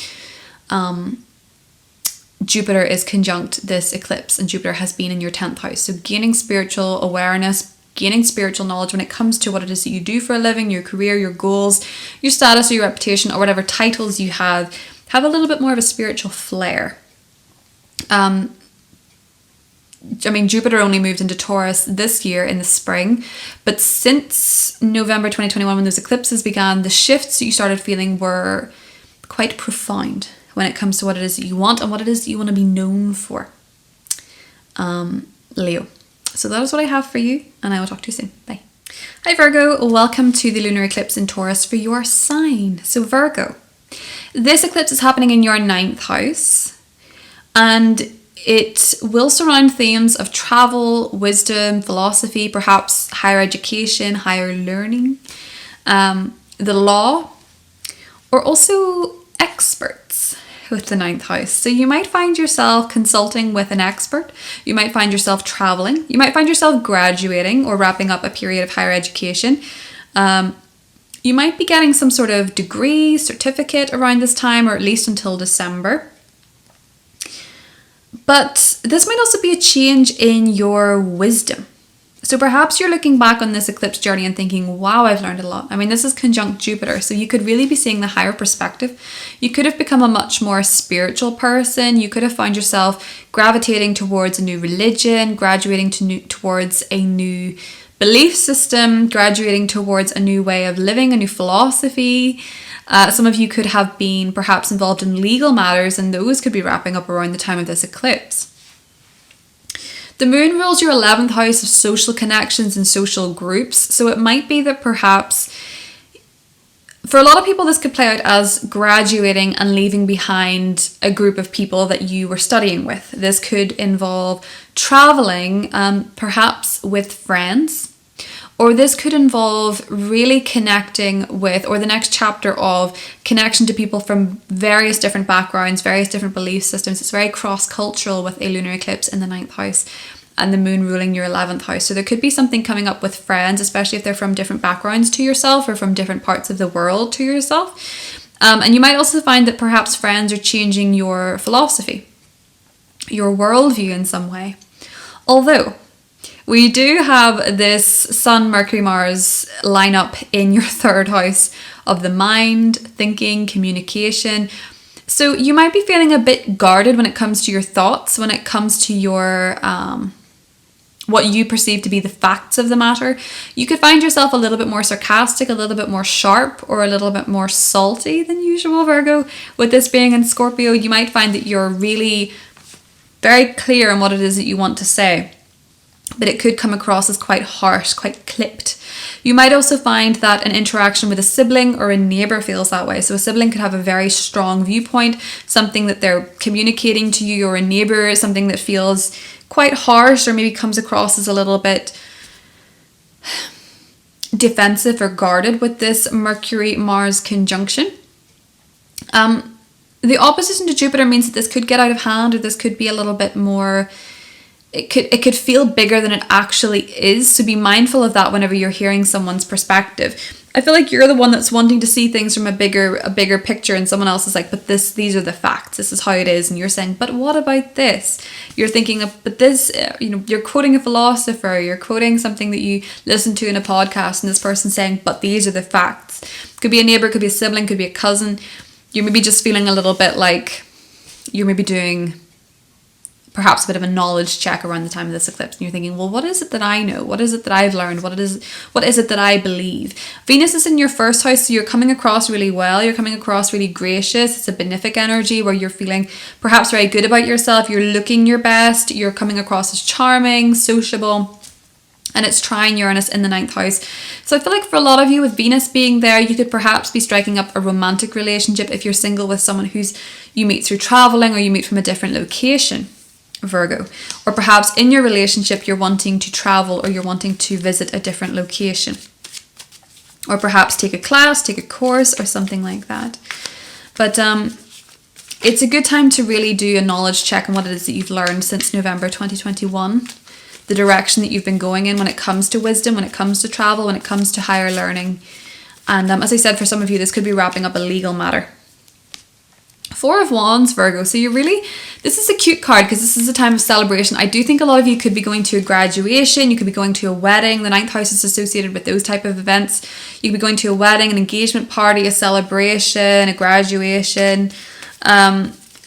Jupiter is conjunct this eclipse and Jupiter has been in your 10th house. So gaining spiritual awareness, gaining spiritual knowledge when it comes to what it is that you do for a living, your career, your goals, your status or your reputation, or whatever titles you have a little bit more of a spiritual flair. I mean, Jupiter only moved into Taurus this year in the spring, but since November 2021, when those eclipses began, the shifts that you started feeling were quite profound when it comes to what it is that you want and what it is that you want to be known for. Leo. So that is what I have for you, and I will talk to you soon. Bye. Hi Virgo, welcome to the lunar eclipse in Taurus for your sign. So Virgo, this eclipse is happening in your 9th house, and it will surround themes of travel, wisdom, philosophy, perhaps higher education, higher learning, the law, or also experts with the 9th house. So you might find yourself consulting with an expert. You might find yourself traveling. You might find yourself graduating or wrapping up a period of higher education. You might be getting some sort of degree, certificate around this time, or at least until December. But this might also be a change in your wisdom. So perhaps you're looking back on this eclipse journey and thinking, wow, I've learned a lot. I mean, this is conjunct Jupiter, so you could really be seeing the higher perspective. You could have become a much more spiritual person. You could have found yourself gravitating towards a new religion, graduating towards a new belief system, graduating towards a new way of living, a new philosophy. Some of you could have been perhaps involved in legal matters, and those could be wrapping up around the time of this eclipse. The moon rules your 11th house of social connections and social groups. So it might be that perhaps for a lot of people, this could play out as graduating and leaving behind a group of people that you were studying with. This could involve traveling, perhaps with friends. Or this could involve really connecting with, or the next chapter of connection to people from various different backgrounds, various different belief systems. It's very cross-cultural with a lunar eclipse in the 9th house and the moon ruling your 11th house. So there could be something coming up with friends, especially if they're from different backgrounds to yourself or from different parts of the world to yourself. And you might also find that perhaps friends are changing your philosophy, your worldview in some way. Although we do have this Sun, Mercury, Mars line up in your 3rd house of the mind, thinking, communication. So you might be feeling a bit guarded when it comes to your thoughts, when it comes to your what you perceive to be the facts of the matter. You could find yourself a little bit more sarcastic, a little bit more sharp, or a little bit more salty than usual, Virgo. With this being in Scorpio, you might find that you're really very clear on what it is that you want to say, but it could come across as quite harsh, quite clipped. You might also find that an interaction with a sibling or a neighbour feels that way. So a sibling could have a very strong viewpoint, something that they're communicating to you, or a neighbour, something that feels quite harsh or maybe comes across as a little bit defensive or guarded with this Mercury-Mars conjunction. The opposition to Jupiter means that this could get out of hand, or this could be a little bit more... It could feel bigger than it actually is. So be mindful of that whenever you're hearing someone's perspective. I feel like you're the one that's wanting to see things from a bigger picture, and someone else is like, but these are the facts. This is how it is. And you're saying, but what about this? You're thinking of, but this, you're quoting a philosopher, you're quoting something that you listen to in a podcast, and this person's saying, but these are the facts. Could be a neighbor, could be a sibling, could be a cousin. You're maybe just feeling a little bit like you're maybe doing perhaps a bit of a knowledge check around the time of this eclipse, and you're thinking, well, what is it that I know? What is it that I've learned? What is it that I believe? Venus is in your 1st house, so you're coming across really well. You're coming across really gracious. It's a benefic energy where you're feeling perhaps very good about yourself. You're looking your best. You're coming across as charming, sociable. and it's trine Uranus in the 9th house. So I feel like for a lot of you, with Venus being there, you could perhaps be striking up a romantic relationship if you're single with someone you meet through traveling or you meet from a different location, Virgo. Or perhaps in your relationship, you're wanting to travel or you're wanting to visit a different location. Or perhaps take a class, take a course or something like that. But it's a good time to really do a knowledge check on what it is that you've learned since November 2021. The direction that you've been going in when it comes to wisdom, when it comes to travel, when it comes to higher learning. And as I said, for some of you, this could be wrapping up a legal matter. 4 of Wands, Virgo. So this is a cute card because this is a time of celebration. I do think a lot of you could be going to a graduation. You could be going to a wedding. The 9th house is associated with those type of events. You could be going to a wedding, an engagement party, a celebration, a graduation.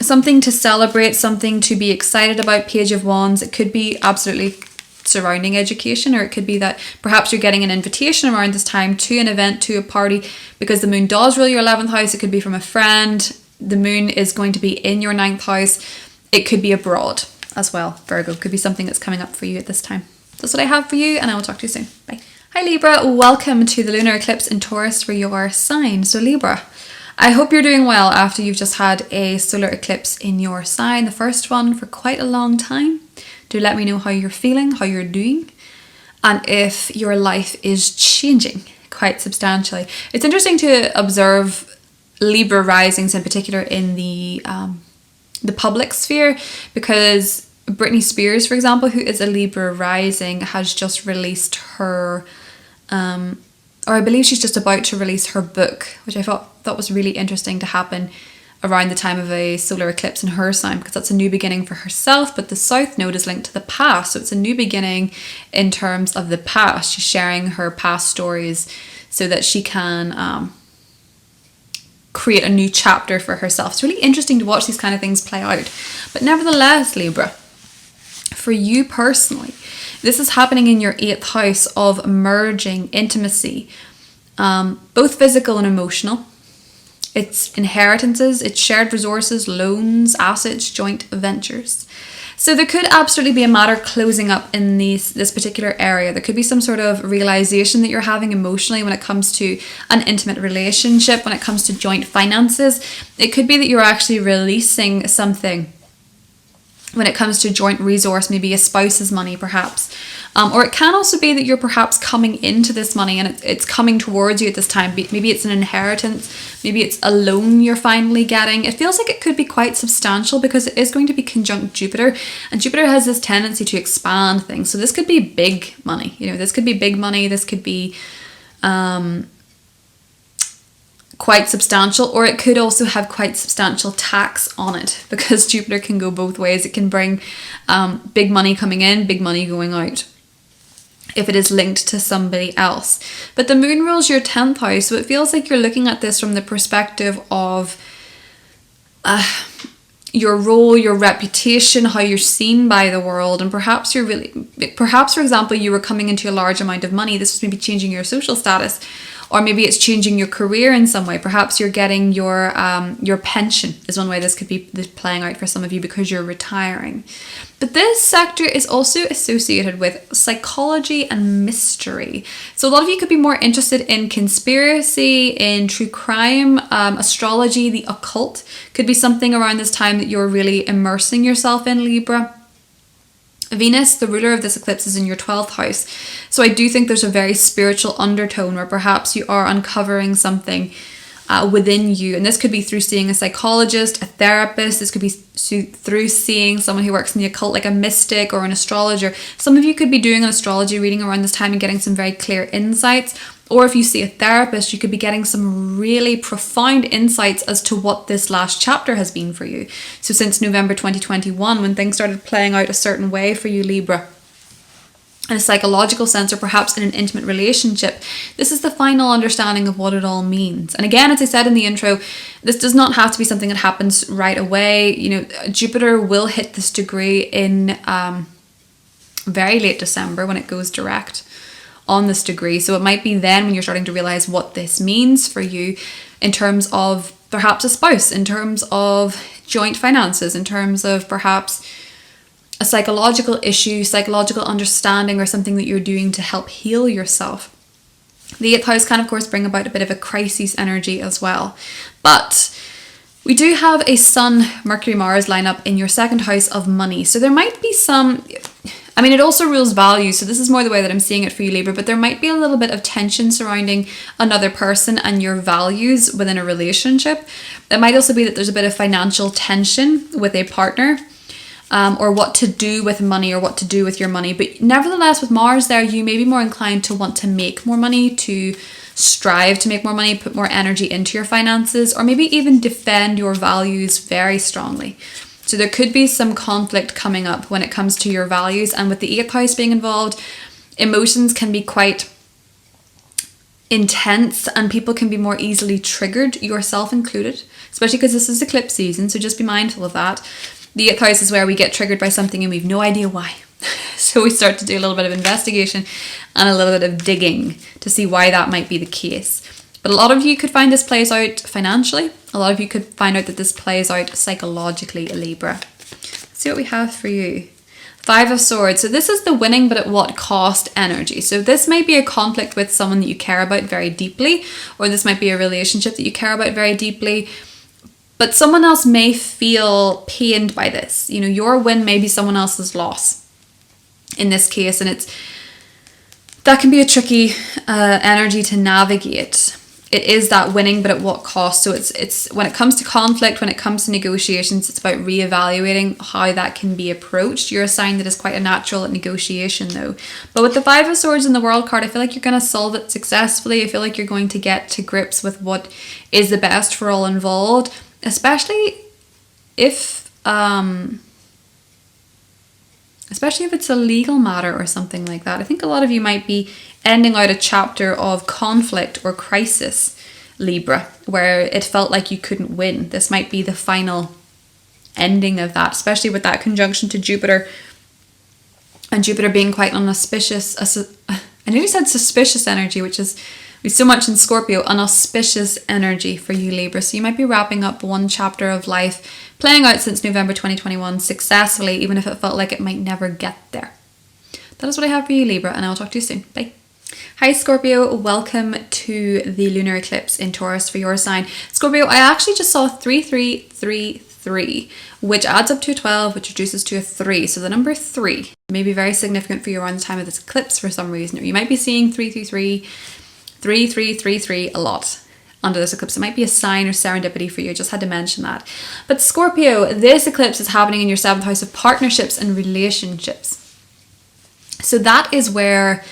Something to celebrate, something to be excited about. Page of Wands. It could be absolutely surrounding education, or it could be that perhaps you're getting an invitation around this time to an event, to a party, because the moon does rule your 11th house. It could be from a friend. The moon is going to be in your 9th house. It could be abroad as well, Virgo. It could be something that's coming up for you at this time. That's what I have for you, and I will talk to you soon. Bye. Hi Libra, welcome to the lunar eclipse in Taurus for your sign. So Libra, I hope you're doing well after you've just had a solar eclipse in your sign, the first one for quite a long time. Do let me know how you're feeling, how you're doing, and if your life is changing quite substantially. It's interesting to observe Libra risings in particular in the public sphere, because Britney Spears, for example, who is a Libra rising, has just released her or I believe she's just about to release her book, which I thought was really interesting to happen around the time of a solar eclipse in her sign, because that's a new beginning for herself. But the South Node is linked to the past, so it's a new beginning in terms of the past. She's sharing her past stories so that she can create a new chapter for herself. It's really interesting to watch these kind of things play out. But nevertheless, Libra, for you personally, this is happening in your 8th house of merging intimacy, both physical and emotional. It's inheritances, it's shared resources, loans, assets, joint ventures. So there could absolutely be a matter closing up in this particular area. There could be some sort of realization that you're having emotionally when it comes to an intimate relationship, when it comes to joint finances. It could be that you're actually releasing something when it comes to joint resource, maybe a spouse's money perhaps. Or it can also be that you're perhaps coming into this money and it's coming towards you at this time. Maybe it's an inheritance, maybe it's a loan you're finally getting. It feels like it could be quite substantial because it is going to be conjunct Jupiter, and Jupiter has this tendency to expand things. So this could be big money, this could be big money, this could be quite substantial, or it could also have quite substantial tax on it, because Jupiter can go both ways. It can bring big money coming in, big money going out, if it is linked to somebody else. But the moon rules your 10th house, so it feels like you're looking at this from the perspective of your role, your reputation, how you're seen by the world, and perhaps for example, you were coming into a large amount of money. This was maybe changing your social status, or maybe it's changing your career in some way. Perhaps you're getting your pension is one way this could be playing out for some of you, because you're retiring. But this sector is also associated with psychology and mystery. So a lot of you could be more interested in conspiracy, in true crime, astrology, the occult. Could be something around this time that you're really immersing yourself in, Libra. Venus, the ruler of this eclipse, is in your 12th house. So I do think there's a very spiritual undertone where perhaps you are uncovering something within you. And this could be through seeing a psychologist, a therapist. This could be through seeing someone who works in the occult, like a mystic or an astrologer. Some of you could be doing an astrology reading around this time and getting some very clear insights. Or if you see a therapist, you could be getting some really profound insights as to what this last chapter has been for you. So since November 2021, when things started playing out a certain way for you, Libra, in a psychological sense, or perhaps in an intimate relationship, this is the final understanding of what it all means. And again, as I said in the intro, this does not have to be something that happens right away. Jupiter will hit this degree in very late December when it goes direct on this degree. So it might be then when you're starting to realize what this means for you in terms of perhaps a spouse, in terms of joint finances, in terms of perhaps a psychological issue, psychological understanding, or something that you're doing to help heal yourself. The 8th house can, of course, bring about a bit of a crisis energy as well. But we do have a Sun, Mercury, Mars lineup in your 2nd house of money. So there might be some, I mean, it also rules values. So this is more the way that I'm seeing it for you, Libra, but there might be a little bit of tension surrounding another person and your values within a relationship. It might also be that there's a bit of financial tension with a partner. Or what to do with money, or what to do with your money. But nevertheless, with Mars there, you may be more inclined to want to make more money, to strive to make more money, put more energy into your finances, or maybe even defend your values very strongly. So there could be some conflict coming up when it comes to your values. And with the 8th house being involved, emotions can be quite intense and people can be more easily triggered, yourself included, especially because this is eclipse season. So just be mindful of that. The 8th house is where we get triggered by something and we've no idea why. So we start to do a little bit of investigation and a little bit of digging to see why that might be the case. But a lot of you could find this plays out financially. A lot of you could find out that this plays out psychologically, Libra. Let's see what we have for you. 5 of Swords. So this is the winning but at what cost energy. So this might be a conflict with someone that you care about very deeply, or this might be a relationship that you care about very deeply. But someone else may feel pained by this. You know, your win may be someone else's loss in this case. And that can be a tricky energy to navigate. It is that winning, but at what cost? So it's when it comes to conflict, when it comes to negotiations, it's about reevaluating how that can be approached. You're a sign that is quite a natural at negotiation though. But with the 5 of Swords in the World card, I feel like you're going to solve it successfully. I feel like you're going to get to grips with what is the best for all involved. Especially if it's a legal matter or something like that. I think a lot of you might be ending out a chapter of conflict or crisis, Libra, where it felt like you couldn't win. This might be the final ending of that, especially with that conjunction to Jupiter, and Jupiter being quite an auspicious, I nearly said suspicious energy, which is so much in Scorpio, an auspicious energy for you, Libra. So you might be wrapping up one chapter of life playing out since November 2021 successfully, even if it felt like it might never get there. That is what I have for you, Libra, and I'll talk to you soon. Bye. Hi Scorpio, welcome to the lunar eclipse in Taurus for your sign. Scorpio, I actually just saw 3333, which adds up to a 12, which reduces to a 3. So the number 3 may be very significant for you around the time of this eclipse for some reason, or you might be seeing 333, 3333 a lot under this eclipse. It might be a sign or serendipity for you. I just had to mention that. But Scorpio, this eclipse is happening in your 7th house of partnerships and relationships. So that is where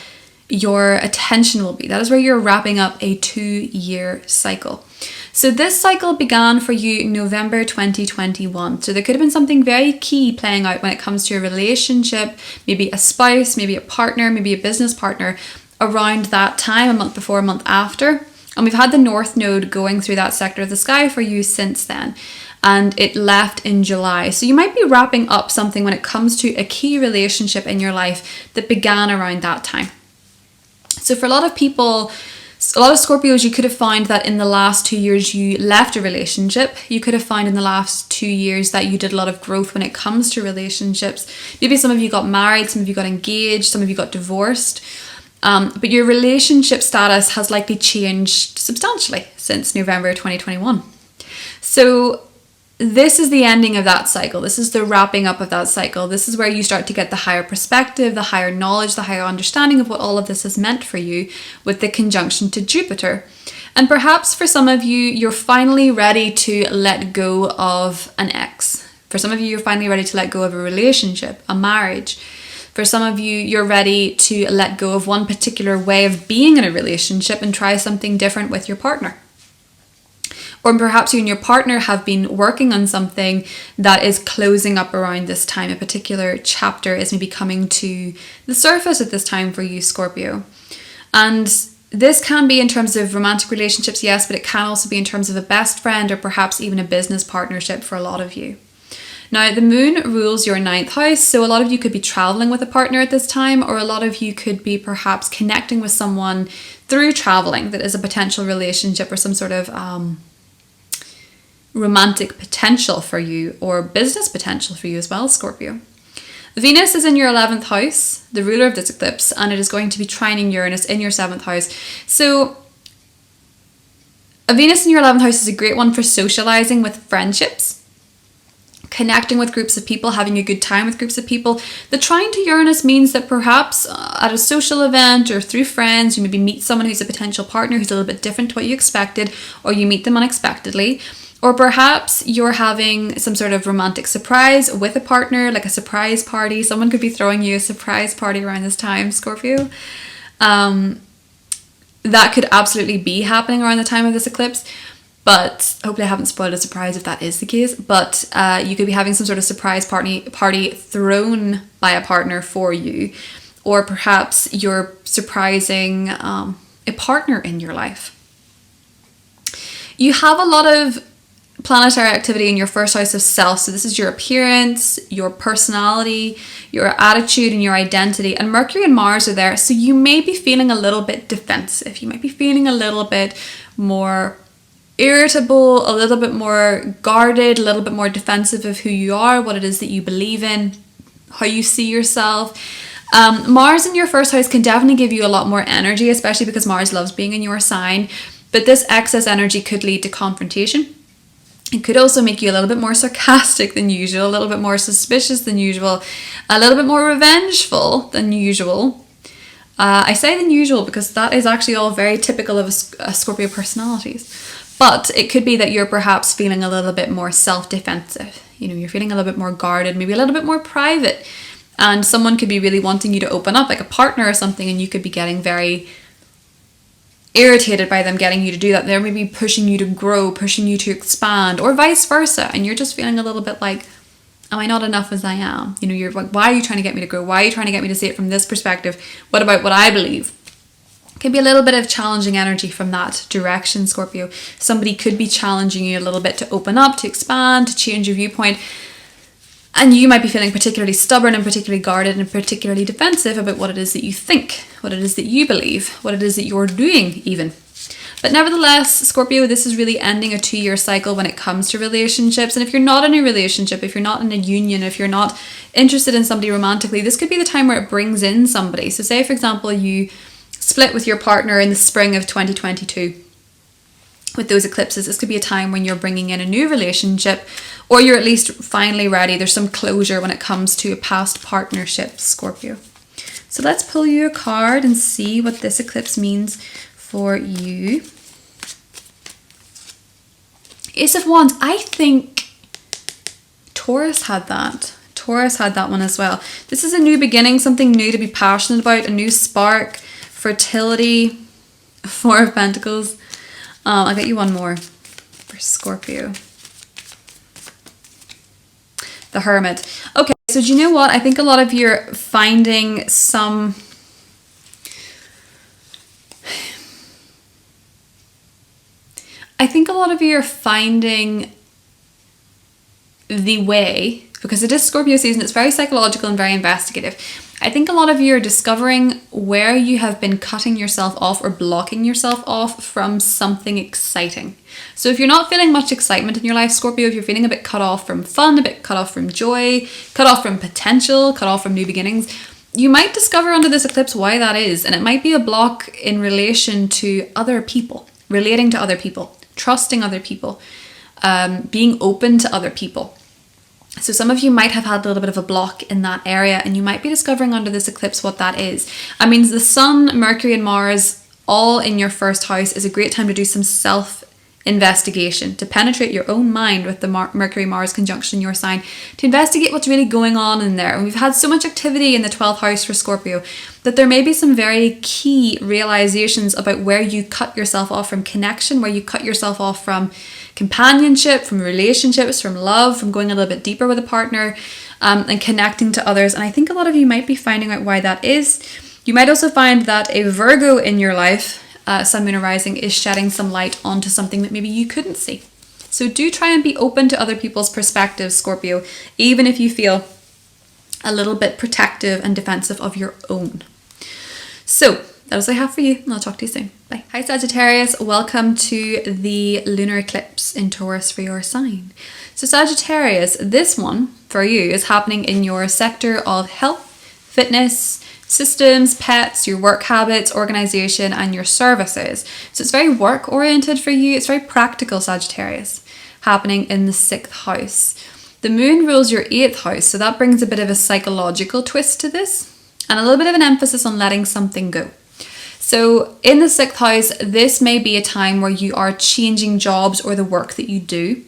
your attention will be. That is where you're wrapping up a 2-year cycle. So this cycle began for you in November 2021. So there could have been something very key playing out when it comes to a relationship, maybe a spouse, maybe a partner, maybe a business partner around that time, a month before, a month after. And we've had the North Node going through that sector of the sky for you since then. And it left in July. So you might be wrapping up something when it comes to a key relationship in your life that began around that time. So for a lot of people, a lot of Scorpios, you could have found that in the last 2 years you left a relationship. You could have found in the last 2 years that you did a lot of growth when it comes to relationships. Maybe some of you got married, some of you got engaged, some of you got divorced. But your relationship status has likely changed substantially since November 2021. So this is the ending of that cycle. This is the wrapping up of that cycle. This is where you start to get the higher perspective, the higher knowledge, the higher understanding of what all of this has meant for you with the conjunction to Jupiter. And perhaps for some of you, you're finally ready to let go of an ex. For some of you, you're finally ready to let go of a relationship, a marriage. For some of you, you're ready to let go of one particular way of being in a relationship and try something different with your partner. Or perhaps you and your partner have been working on something that is closing up around this time. A particular chapter is maybe coming to the surface at this time for you, Scorpio. And this can be in terms of romantic relationships, yes, but it can also be in terms of a best friend or perhaps even a business partnership for a lot of you. Now, the moon rules your 9th house, so a lot of you could be traveling with a partner at this time, or a lot of you could be perhaps connecting with someone through traveling that is a potential relationship or some sort of romantic potential for you or business potential for you as well, Scorpio. Venus is in your 11th house, the ruler of this eclipse, and it is going to be trining Uranus in your 7th house. So a Venus in your 11th house is a great one for socializing with friendships, connecting with groups of people, having a good time with groups of people. The trine to Uranus means that perhaps at a social event or through friends, you maybe meet someone who's a potential partner who's a little bit different to what you expected, or you meet them unexpectedly. Or perhaps you're having some sort of romantic surprise with a partner, like a surprise party. Someone could be throwing you a surprise party around this time, Scorpio. That could absolutely be happening around the time of this eclipse. But hopefully I haven't spoiled a surprise if that is the case. But you could be having some sort of surprise party thrown by a partner for you. Or perhaps you're surprising a partner in your life. You have a lot of planetary activity in your first house of self. So this is your appearance, your personality, your attitude, and your identity. And Mercury and Mars are there. So you may be feeling a little bit defensive. You might be feeling a little bit more irritable, a little bit more guarded, a little bit more defensive of who you are, what it is that you believe in, how you see yourself. Mars in your first house can definitely give you a lot more energy, especially because Mars loves being in your sign. But this excess energy could lead to confrontation. It could also make you a little bit more sarcastic than usual, a little bit more suspicious than usual, a little bit more revengeful than usual. I say than usual because that is actually all very typical of Scorpio personalities. But it could be that you're perhaps feeling a little bit more self-defensive. You know, you're feeling a little bit more guarded, maybe a little bit more private. And someone could be really wanting you to open up, like a partner or something, and you could be getting very irritated by them getting you to do that. They're maybe pushing you to grow, pushing you to expand, or vice versa. And you're just feeling a little bit like, am I not enough as I am? You know, you're like, why are you trying to get me to grow? Why are you trying to get me to see it from this perspective? What about what I believe? Can be a little bit of challenging energy from that direction, Scorpio. Somebody could be challenging you a little bit to open up, to expand, to change your viewpoint. And you might be feeling particularly stubborn and particularly guarded and particularly defensive about what it is that you think, what it is that you believe, what it is that you're doing even. But nevertheless, Scorpio, this is really ending a 2-year cycle when it comes to relationships. And if you're not in a relationship, if you're not in a union, if you're not interested in somebody romantically, this could be the time where it brings in somebody. So say, for example, you split with your partner in the spring of 2022. With those eclipses, this could be a time when you're bringing in a new relationship, or you're at least finally ready. There's some closure when it comes to a past partnership, Scorpio. So let's pull you a card and see what this eclipse means for you. Ace of Wands. I think Taurus had that. Taurus had that one as well. This is a new beginning, something new to be passionate about, a new spark, fertility, Four of Pentacles. I'll get you one more for Scorpio. The Hermit. Okay, so do you know what? I think a lot of you are finding some... I think a lot of you are finding the way, because it is Scorpio season, it's very psychological and very investigative. I think a lot of you are discovering where you have been cutting yourself off or blocking yourself off from something exciting. So if you're not feeling much excitement in your life, Scorpio, if you're feeling a bit cut off from fun, a bit cut off from joy, cut off from potential, cut off from new beginnings, you might discover under this eclipse why that is. And it might be a block in relation to other people, relating to other people, trusting other people, being open to other people. So some of you might have had a little bit of a block in that area, and you might be discovering under this eclipse what that is. I mean, the Sun, Mercury and Mars all in your first house is a great time to do some self-investigation, to penetrate your own mind with the Mercury-Mars conjunction in your sign, to investigate what's really going on in there. And we've had so much activity in the 12th house for Scorpio that there may be some very key realizations about where you cut yourself off from connection, where you cut yourself off from companionship, from relationships, from love, from going a little bit deeper with a partner, and connecting to others. And I think a lot of you might be finding out why that is. You might also find that a Virgo in your life, Sun, Moon, or Rising, is shedding some light onto something that maybe you couldn't see. So do try and be open to other people's perspectives, Scorpio, even if you feel a little bit protective and defensive of your own. So that is what I have for you, and I'll talk to you soon. Bye. Hi Sagittarius, welcome to the lunar eclipse in Taurus for your sign. So Sagittarius, this one for you is happening in your sector of health, fitness, systems, pets, your work habits, organization, and your services. So it's very work oriented for you. It's very practical, Sagittarius, happening in the 6th house. The moon rules your 8th house, so that brings a bit of a psychological twist to this and a little bit of an emphasis on letting something go. So in the 6th house, this may be a time where you are changing jobs or the work that you do.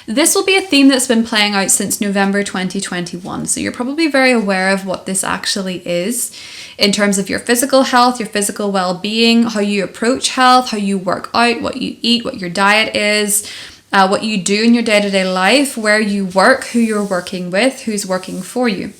This will be a theme that's been playing out since November 2021. So you're probably very aware of what this actually is in terms of your physical health, your physical well-being, how you approach health, how you work out, what you eat, what your diet is, what you do in your day-to-day life, where you work, who you're working with, who's working for you.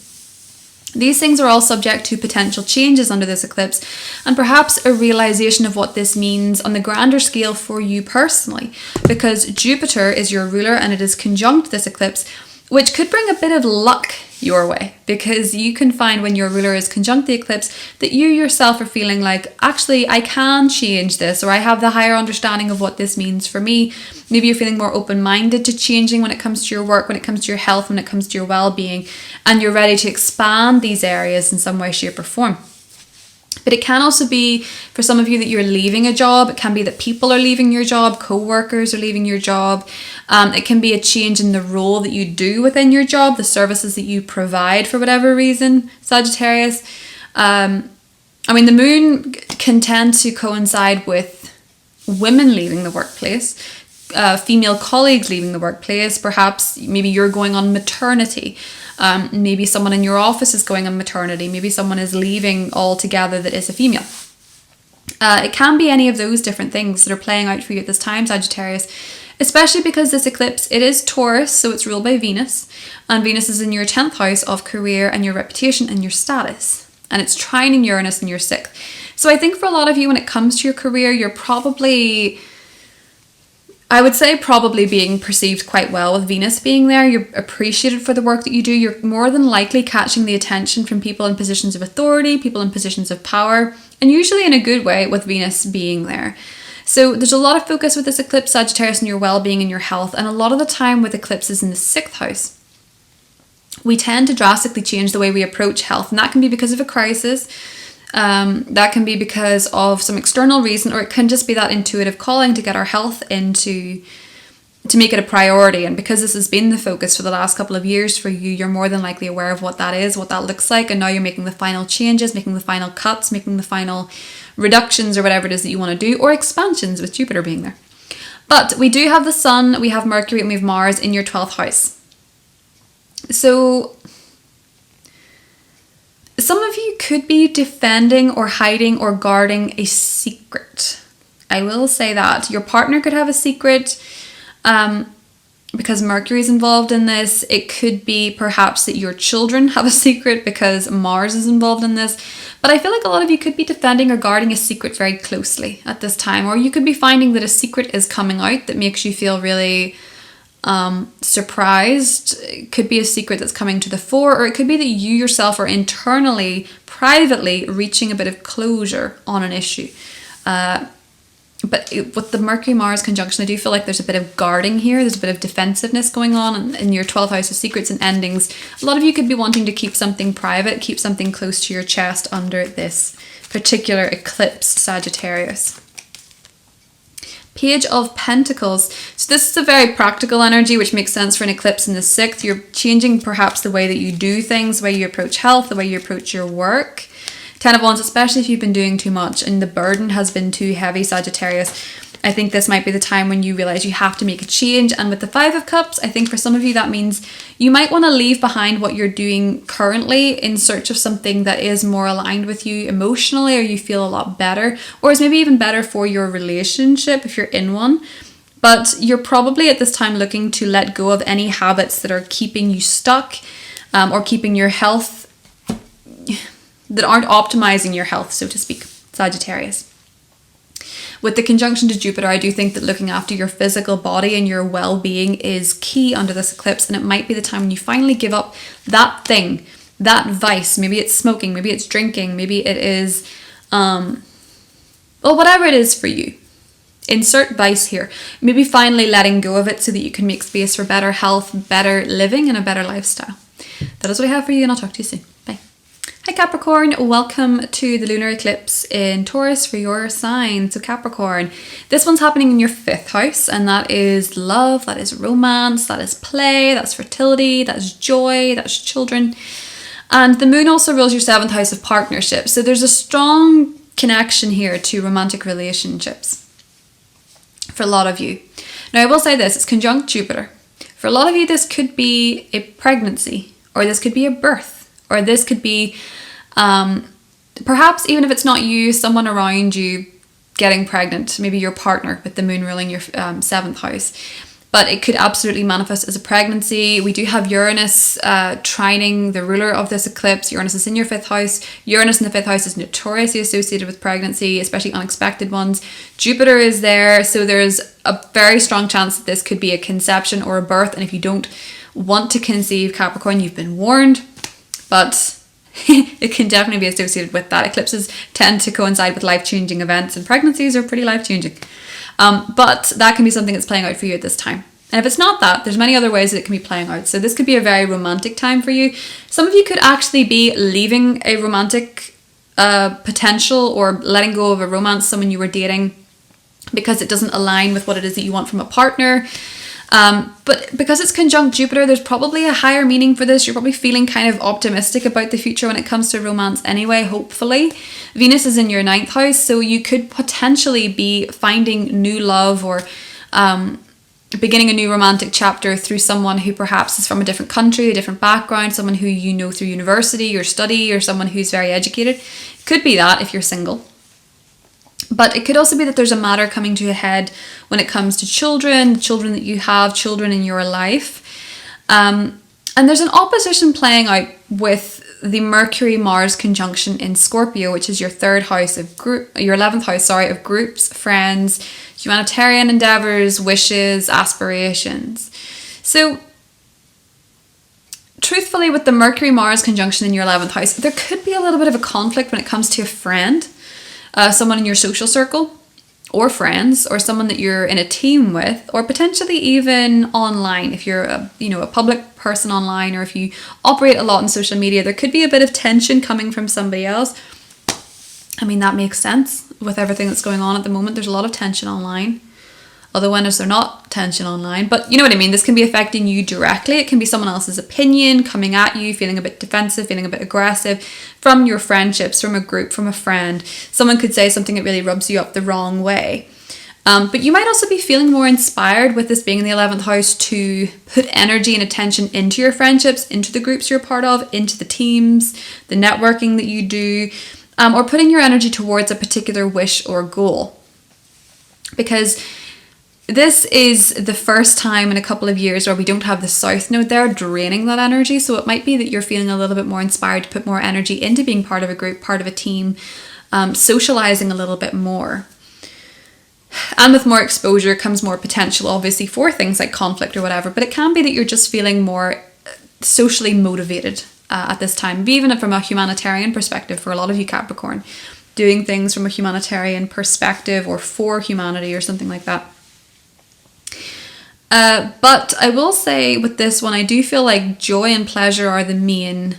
These things are all subject to potential changes under this eclipse and perhaps a realization of what this means on the grander scale for you personally, because Jupiter is your ruler and it is conjunct this eclipse, which could bring a bit of luck your way, because you can find when your ruler is conjunct the eclipse that you yourself are feeling like, actually, I can change this, or I have the higher understanding of what this means for me. Maybe you're feeling more open-minded to changing when it comes to your work, when it comes to your health, when it comes to your well-being, and you're ready to expand these areas in some way, shape, or form. But it can also be for some of you that you're leaving a job. It can be that people are leaving your job, co-workers are leaving your job. It can be a change in the role that you do within your job, the services that you provide for whatever reason, Sagittarius. The moon can tend to coincide with women leaving the workplace, female colleagues leaving the workplace. Perhaps maybe you're going on maternity. Maybe someone in your office is going on maternity. Maybe someone is leaving altogether that is a female. It can be any of those different things that are playing out for you at this time, Sagittarius, especially because this eclipse, it is Taurus, so it's ruled by Venus, and Venus is in your 10th house of career and your reputation and your status, and it's trining Uranus in your 6th. So I think for a lot of you, when it comes to your career, you're probably, I would say, probably being perceived quite well with Venus being there. You're appreciated for the work that you do. You're more than likely catching the attention from people in positions of authority, people in positions of power, and usually in a good way with Venus being there. So there's a lot of focus with this eclipse, Sagittarius, on your well-being and your health. And a lot of the time with eclipses in the 6th house, we tend to drastically change the way we approach health. And that can be because of a crisis. That can be because of some external reason, or it can just be that intuitive calling to get our health to make it a priority. And because this has been the focus for the last couple of years for you, you're more than likely aware of what that is, what that looks like, and now you're making the final changes, making the final cuts, making the final reductions, or whatever it is that you want to do, or expansions with Jupiter being there. But we do have the Sun, we have Mercury, and we have Mars in your 12th house. So some of you could be defending or hiding or guarding a secret. I will say that. Your partner could have a secret because Mercury is involved in this. It could be perhaps that your children have a secret because Mars is involved in this. But I feel like a lot of you could be defending or guarding a secret very closely at this time. Or you could be finding that a secret is coming out that makes you feel really surprised. It could be a secret that's coming to the fore, or it could be that you yourself are internally, privately reaching a bit of closure on an issue. But with the Mercury-Mars conjunction, I do feel like there's a bit of guarding here. There's a bit of defensiveness going on in your 12th house of secrets and endings. A lot of you could be wanting to keep something private, keep something close to your chest under this particular eclipse, Sagittarius. Page of Pentacles. So this is a very practical energy, which makes sense for an eclipse in the 6th. You're changing perhaps the way that you do things, the way you approach health, the way you approach your work. 10 of Wands, especially if you've been doing too much and the burden has been too heavy, Sagittarius. I think this might be the time when you realize you have to make a change. And with the 5 of Cups, I think for some of you that means you might want to leave behind what you're doing currently in search of something that is more aligned with you emotionally, or you feel a lot better, or is maybe even better for your relationship if you're in one. But you're probably at this time looking to let go of any habits that are keeping you stuck or keeping your health, that aren't optimizing your health, so to speak, Sagittarius. With the conjunction to Jupiter, I do think that looking after your physical body and your well-being is key under this eclipse, and it might be the time when you finally give up that thing, that vice. Maybe it's smoking, maybe it's drinking, maybe it is Well, whatever it is for you, insert vice here. Maybe finally letting go of it so that you can make space for better health, better living, and a better lifestyle. That is what I have for you, and I'll talk to you soon. Bye. Hi Capricorn, welcome to the lunar eclipse in Taurus for your sign. So Capricorn, this one's happening in your 5th house, and that is love, that is romance, that is play, that's fertility, that's joy, that's children. And the moon also rules your 7th house of partnerships. So there's a strong connection here to romantic relationships for a lot of you. Now I will say this, it's conjunct Jupiter. For a lot of you, this could be a pregnancy, or this could be a birth, or this could be, perhaps even if it's not you, someone around you getting pregnant, maybe your partner with the moon ruling your 7th house. But it could absolutely manifest as a pregnancy. We do have Uranus trining the ruler of this eclipse. Uranus is in your 5th house. Uranus in the 5th house is notoriously associated with pregnancy, especially unexpected ones. Jupiter is there, so there's a very strong chance that this could be a conception or a birth. And if you don't want to conceive, Capricorn, you've been warned. But it can definitely be associated with that. Eclipses tend to coincide with life-changing events, and pregnancies are pretty life-changing. But that can be something that's playing out for you at this time. And if it's not that, there's many other ways that it can be playing out. So this could be a very romantic time for you. Some of you could actually be leaving a romantic potential or letting go of a romance, someone you were dating, because it doesn't align with what it is that you want from a partner. But because it's conjunct Jupiter, there's probably a higher meaning for this. You're probably feeling kind of optimistic about the future when it comes to romance anyway, hopefully. Venus is in your 9th house, so you could potentially be finding new love or beginning a new romantic chapter through someone who perhaps is from a different country, a different background, someone who you know through university or study, or someone who's very educated. Could be that if you're single. But it could also be that there's a matter coming to a head when it comes to children, the children that you have, children in your life. And there's an opposition playing out with the Mercury-Mars conjunction in Scorpio, which is your 3rd house of your 11th house, of groups, friends, humanitarian endeavors, wishes, aspirations. So truthfully, with the Mercury-Mars conjunction in your 11th house, there could be a little bit of a conflict when it comes to a friend. Someone in your social circle, or friends, or someone that you're in a team with, or potentially even online. If you're a public person online, or if you operate a lot on social media, there could be a bit of tension coming from somebody else. I mean, that makes sense with everything that's going on at the moment. There's a lot of tension online. Although when is there not tension online? But you know what I mean? This can be affecting you directly. It can be someone else's opinion coming at you, feeling a bit defensive, feeling a bit aggressive from your friendships, from a group, from a friend. Someone could say something that really rubs you up the wrong way. But you might also be feeling more inspired with this being in the 11th house to put energy and attention into your friendships, into the groups you're part of, into the teams, the networking that you do, or putting your energy towards a particular wish or goal. Because this is the first time in a couple of years where we don't have the South Node there draining that energy. So it might be that you're feeling a little bit more inspired to put more energy into being part of a group, part of a team, socializing a little bit more. And with more exposure comes more potential, obviously, for things like conflict or whatever. But it can be that you're just feeling more socially motivated at this time, even from a humanitarian perspective for a lot of you Capricorn, doing things from a humanitarian perspective or for humanity or something like that. But I will say with this one, I do feel like joy and pleasure are the main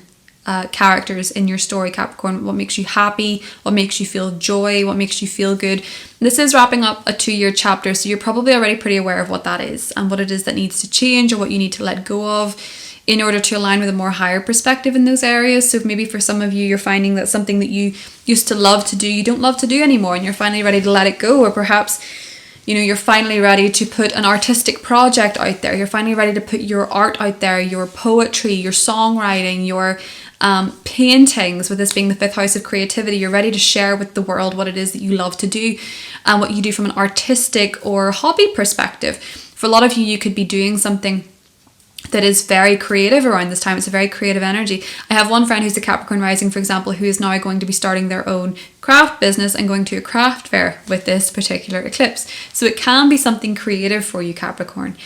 characters in your story, Capricorn. What makes you happy, what makes you feel joy, what makes you feel good. This is wrapping up a 2-year chapter, so you're probably already pretty aware of what that is and what it is that needs to change or what you need to let go of in order to align with a more higher perspective in those areas. So maybe for some of you, you're finding that something that you used to love to do, you don't love to do anymore, and you're finally ready to let it go. Or perhaps you're finally ready to put an artistic project out there. You're finally ready to put your art out there, your poetry, your songwriting, your paintings, with this being the 5th house of creativity. You're ready to share with the world what it is that you love to do and what you do from an artistic or hobby perspective. For a lot of you, you could be doing something that is very creative around this time. It's a very creative energy. I have one friend who's a Capricorn rising, for example, who is now going to be starting their own craft business and going to a craft fair with this particular eclipse. So it can be something creative for you, Capricorn.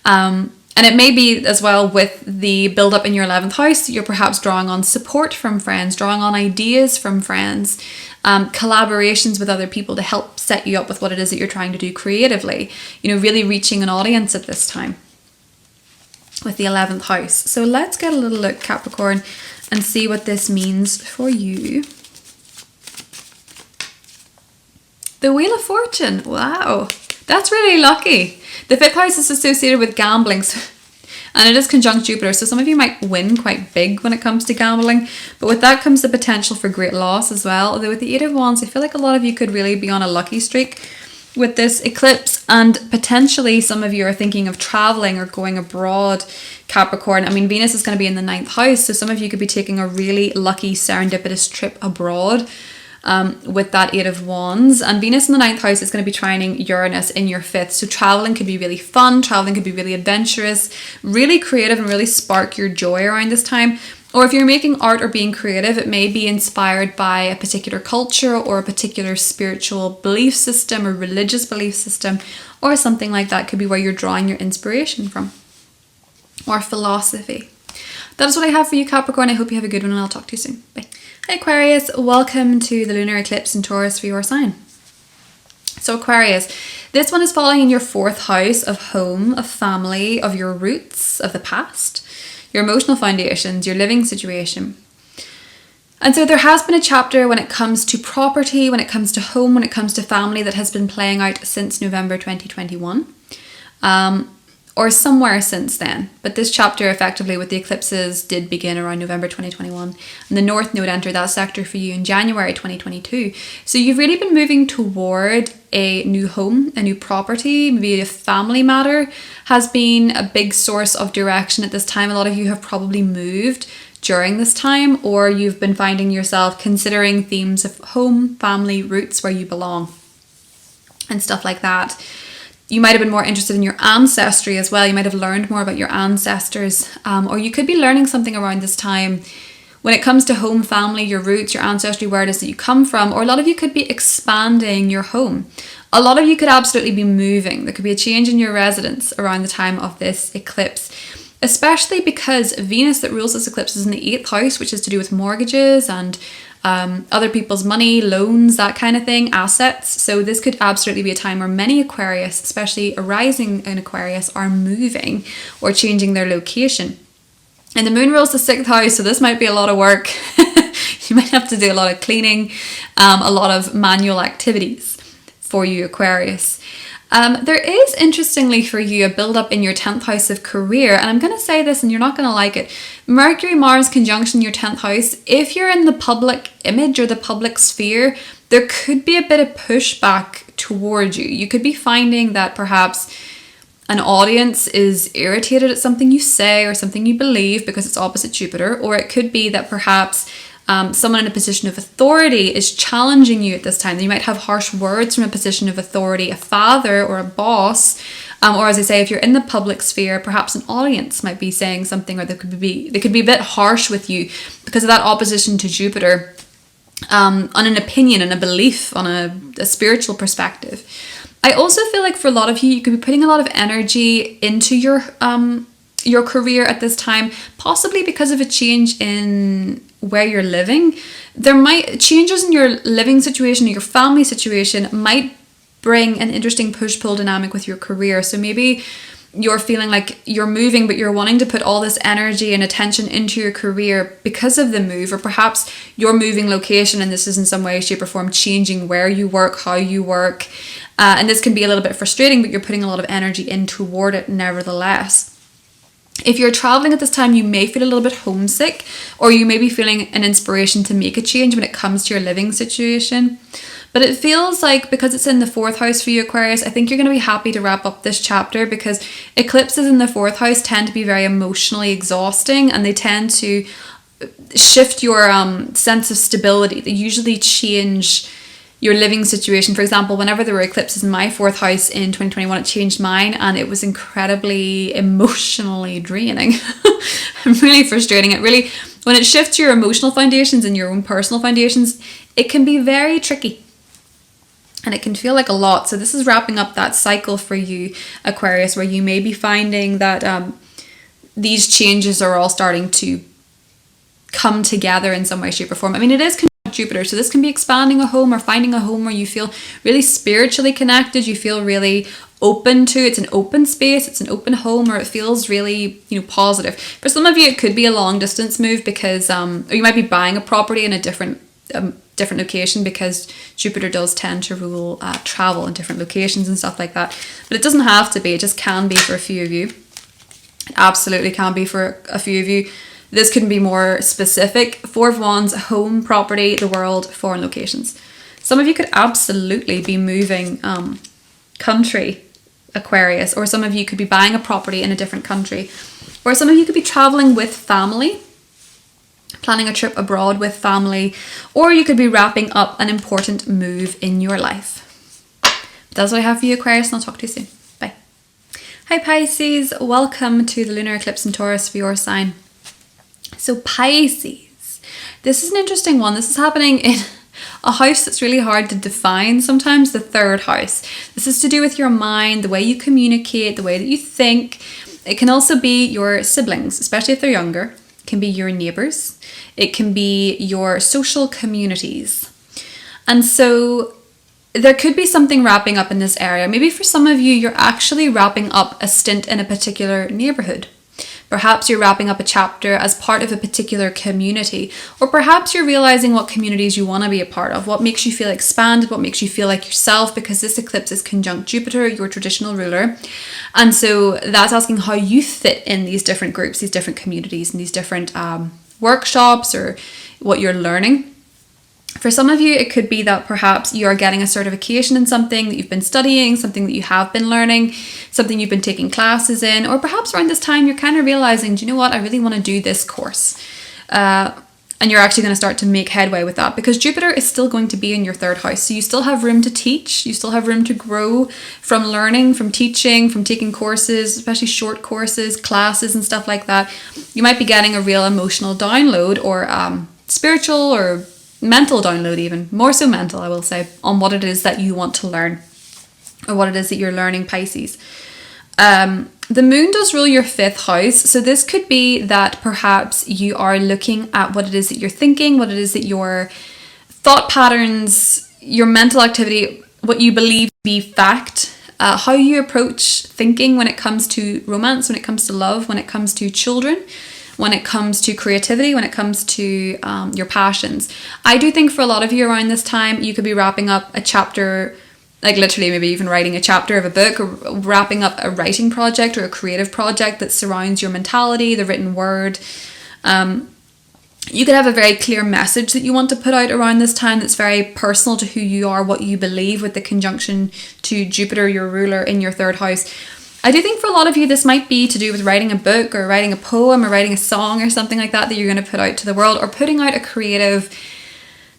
And And it may be as well with the build up in your 11th house, you're perhaps drawing on support from friends, drawing on ideas from friends, collaborations with other people to help set you up with what it is that you're trying to do creatively, really reaching an audience at this time with the 11th house. So let's get a little look, Capricorn, and see what this means for you. The Wheel of Fortune. Wow, that's really lucky. The 5th house is associated with gambling, and it is conjunct Jupiter, so some of you might win quite big when it comes to gambling, but with that comes the potential for great loss as well. Although with the 8 of Wands, I feel like a lot of you could really be on a lucky streak with this eclipse, and potentially some of you are thinking of traveling or going abroad, Capricorn. I mean, Venus is going to be in the 9th house, so some of you could be taking a really lucky serendipitous trip abroad with that 8 of Wands. And Venus in the 9th house is going to be trining Uranus in your 5th, so traveling could be really fun, traveling could be really adventurous, really creative, and really spark your joy around this time. Or if you're making art or being creative, it may be inspired by a particular culture or a particular spiritual belief system or religious belief system, or something like that could be where you're drawing your inspiration from, or philosophy. That is what I have for you, Capricorn. I hope you have a good one, and I'll talk to you soon. Bye. Hi Aquarius, welcome to the lunar eclipse in Taurus for your sign. So Aquarius, this one is falling in your 4th house of home, of family, of your roots, of the past, your emotional foundations, your living situation. And so there has been a chapter when it comes to property, when it comes to home, when it comes to family that has been playing out since November 2021. Or somewhere since then. But this chapter effectively with the eclipses did begin around November 2021. And the North Node entered that sector for you in January 2022. So you've really been moving toward a new home, a new property, maybe a family matter has been a big source of direction at this time. A lot of you have probably moved during this time, or you've been finding yourself considering themes of home, family, roots, where you belong, and stuff like that. You might have been more interested in your ancestry as well. You might have learned more about your ancestors, or you could be learning something around this time when it comes to home, family, your roots, your ancestry, where it is that you come from, or a lot of you could be expanding your home. A lot of you could absolutely be moving. There could be a change in your residence around the time of this eclipse, especially because Venus that rules this eclipse is in the 8th house, which is to do with mortgages and other people's money, loans, that kind of thing, assets. So this could absolutely be a time where many Aquarius, especially arising in Aquarius, are moving or changing their location. And the moon rules the 6th house, so this might be a lot of work. You might have to do a lot of cleaning, a lot of manual activities for you, Aquarius. There is, interestingly for you, a build-up in your 10th house of career. And I'm going to say this and you're not going to like it. Mercury-Mars conjunction your 10th house. If you're in the public image or the public sphere, there could be a bit of pushback towards you. You could be finding that perhaps an audience is irritated at something you say or something you believe because it's opposite Jupiter. Or it could be that perhaps someone in a position of authority is challenging you at this time. You might have harsh words from a position of authority, a father or a boss, or as I say, if you're in the public sphere, perhaps an audience might be saying something, or they could be a bit harsh with you because of that opposition to Jupiter, on an opinion and a belief, on a spiritual perspective. I also feel like for a lot of you, you could be putting a lot of energy into your career at this time, possibly because of a change in where you're living. There might changes in your living situation or your family situation might bring an interesting push-pull dynamic with your career. So maybe you're feeling like you're moving, but you're wanting to put all this energy and attention into your career because of the move, or perhaps you're moving location and this is in some way, shape or form changing where you work, how you work. And this can be a little bit frustrating, but you're putting a lot of energy in toward it nevertheless. If you're traveling at this time, you may feel a little bit homesick, or you may be feeling an inspiration to make a change when it comes to your living situation. But it feels like because it's in the 4th house for you, Aquarius, I think you're going to be happy to wrap up this chapter, because eclipses in the 4th house tend to be very emotionally exhausting, and they tend to shift your sense of stability. They usually change your living situation. For example, whenever there were eclipses in my 4th house in 2021, it changed mine, and it was incredibly emotionally draining. Really frustrating. It really, when it shifts your emotional foundations and your own personal foundations, it can be very tricky. And it can feel like a lot. So this is wrapping up that cycle for you, Aquarius, where you may be finding that these changes are all starting to come together in some way, shape or form. I mean, it is conjunct Jupiter, so this can be expanding a home or finding a home where you feel really spiritually connected, you feel really open to. It's an open space, it's an open home, or it feels really, you know, positive. For some of you, it could be a long distance move because, or you might be buying a property in a different location, because Jupiter does tend to rule travel in different locations and stuff like that. But it doesn't have to be, it just can be for a few of you. It absolutely can be for a few of you. This can be more specific. Four of Wands, home, property, the world, foreign locations. Some of you could absolutely be moving country, Aquarius, or some of you could be buying a property in a different country, or some of you could be traveling with family, planning a trip abroad with family, or you could be wrapping up an important move in your life. That's what I have for you, Aquarius, and I'll talk to you soon. Bye. Hi Pisces, welcome to the lunar eclipse in Taurus for your sign. So Pisces, this is an interesting one. This is happening in a house that's really hard to define sometimes, the third house. This is to do with your mind, the way you communicate, the way that you think. It can also be your siblings, especially if they're younger. It can be your neighbours. It can be your social communities. And so there could be something wrapping up in this area. Maybe for some of you, you're actually wrapping up a stint in a particular neighbourhood. Perhaps you're wrapping up a chapter as part of a particular community, or perhaps you're realizing what communities you want to be a part of, what makes you feel expanded, what makes you feel like yourself, because this eclipse is conjunct Jupiter, your traditional ruler. And so that's asking how you fit in these different groups, these different communities, and these different workshops, or what you're learning. For some of you, it could be that perhaps you're getting a certification in something that you've been studying, something that you have been learning, something you've been taking classes in, or perhaps around this time you're kind of realizing, do you know what, I really want to do this course. And you're actually going to start to make headway with that, because Jupiter is still going to be in your third house. So you still have room to teach, you still have room to grow from learning, from teaching, from taking courses, especially short courses, classes and stuff like that. You might be getting a real emotional download, or spiritual or mental download, even more so mental, I will say, on what it is that you want to learn, or what it is that you're learning, Pisces. The moon does rule your fifth house, so this could be that perhaps you are looking at what it is that you're thinking, what it is that your thought patterns, your mental activity, what you believe to be fact, how you approach thinking when it comes to romance, when it comes to love, when it comes to children, when it comes to creativity, when it comes to your passions. I do think for a lot of you around this time, you could be wrapping up a chapter, like literally maybe even writing a chapter of a book, or wrapping up a writing project or a creative project that surrounds your mentality, the written word. You could have a very clear message that you want to put out around this time that's very personal to who you are, what you believe, with the conjunction to Jupiter, your ruler, in your third house. I do think for a lot of you, this might be to do with writing a book, or writing a poem, or writing a song, or something like that you're going to put out to the world, or putting out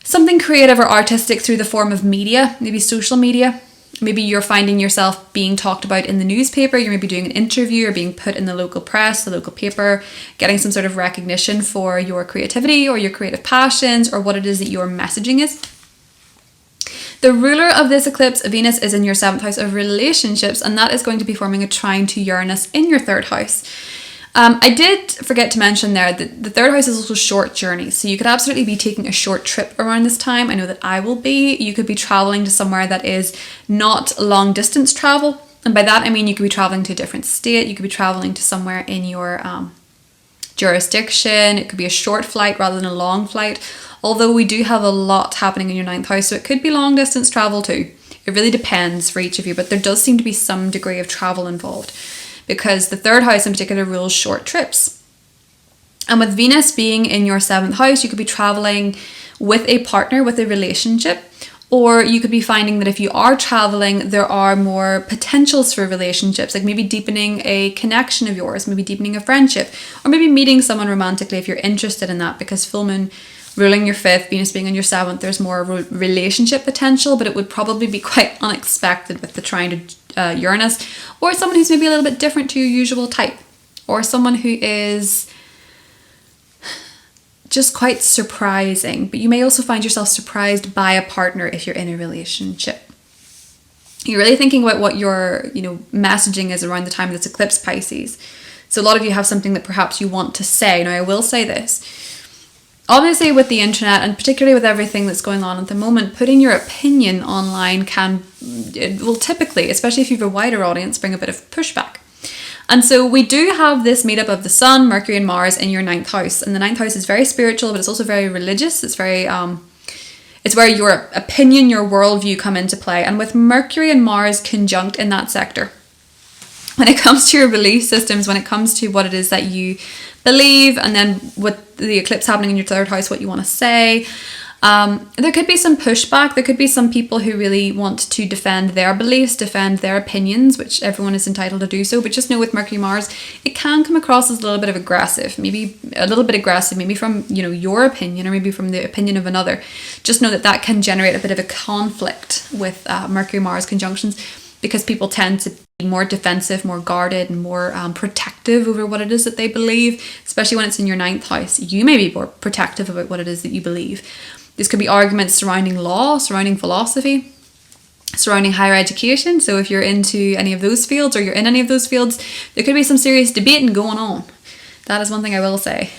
something creative or artistic through the form of media, maybe social media. Maybe you're finding yourself being talked about in the newspaper, you're maybe doing an interview, or being put in the local press, the local paper, getting some sort of recognition for your creativity or your creative passions, or what it is that your messaging is. The ruler of this eclipse, Venus, is in your seventh house of relationships, and that is going to be forming a trine to Uranus in your third house. I did forget to mention there that the third house is also short journeys, so you could absolutely be taking a short trip around this time. I know that I will be. You could be traveling to somewhere that is not long distance travel, and by that I mean you could be traveling to a different state, you could be traveling to somewhere in your jurisdiction. It could be a short flight rather than a long flight, although we do have a lot happening in your ninth house, so it could be long distance travel too. It really depends for each of you, but there does seem to be some degree of travel involved, because the third house in particular rules short trips. And with Venus being in your seventh house, you could be traveling with a partner, with a relationship, or you could be finding that if you are traveling, there are more potentials for relationships, like maybe deepening a connection of yours, maybe deepening a friendship, or maybe meeting someone romantically if you're interested in that, because full moon ruling your fifth, Venus being in your seventh, there's more relationship potential, but it would probably be quite unexpected with the trine to Uranus, or someone who's maybe a little bit different to your usual type, or someone who is just quite surprising. But you may also find yourself surprised by a partner if you're in a relationship. You're really thinking about what your messaging is around the time of this eclipse, Pisces. So a lot of you have something that perhaps you want to say. Now, I will say this. Obviously, with the internet, and particularly with everything that's going on at the moment, putting your opinion online it will typically, especially if you have a wider audience, bring a bit of pushback. And so we do have this meetup of the Sun, Mercury and Mars in your 9th house. And the 9th house is very spiritual, but it's also very religious. It's very, it's where your opinion, your worldview come into play. And with Mercury and Mars conjunct in that sector, when it comes to your belief systems, when it comes to what it is that you believe, and then with the eclipse happening in your 3rd house, what you want to say, there could be some pushback. There could be some people who really want to defend their beliefs, defend their opinions, which everyone is entitled to do so. But just know with Mercury Mars, it can come across as a little bit of aggressive, maybe a little bit aggressive, maybe from, you know, your opinion or maybe from the opinion of another. Just know that that can generate a bit of a conflict with Mercury Mars conjunctions, because people tend to be more defensive, more guarded, and more protective over what it is that they believe, especially when it's in your 9th house. You may be more protective about what it is that you believe. This could be arguments surrounding law, surrounding philosophy, surrounding higher education. So if you're into any of those fields, or you're in any of those fields, there could be some serious debating going on. That is one thing I will say.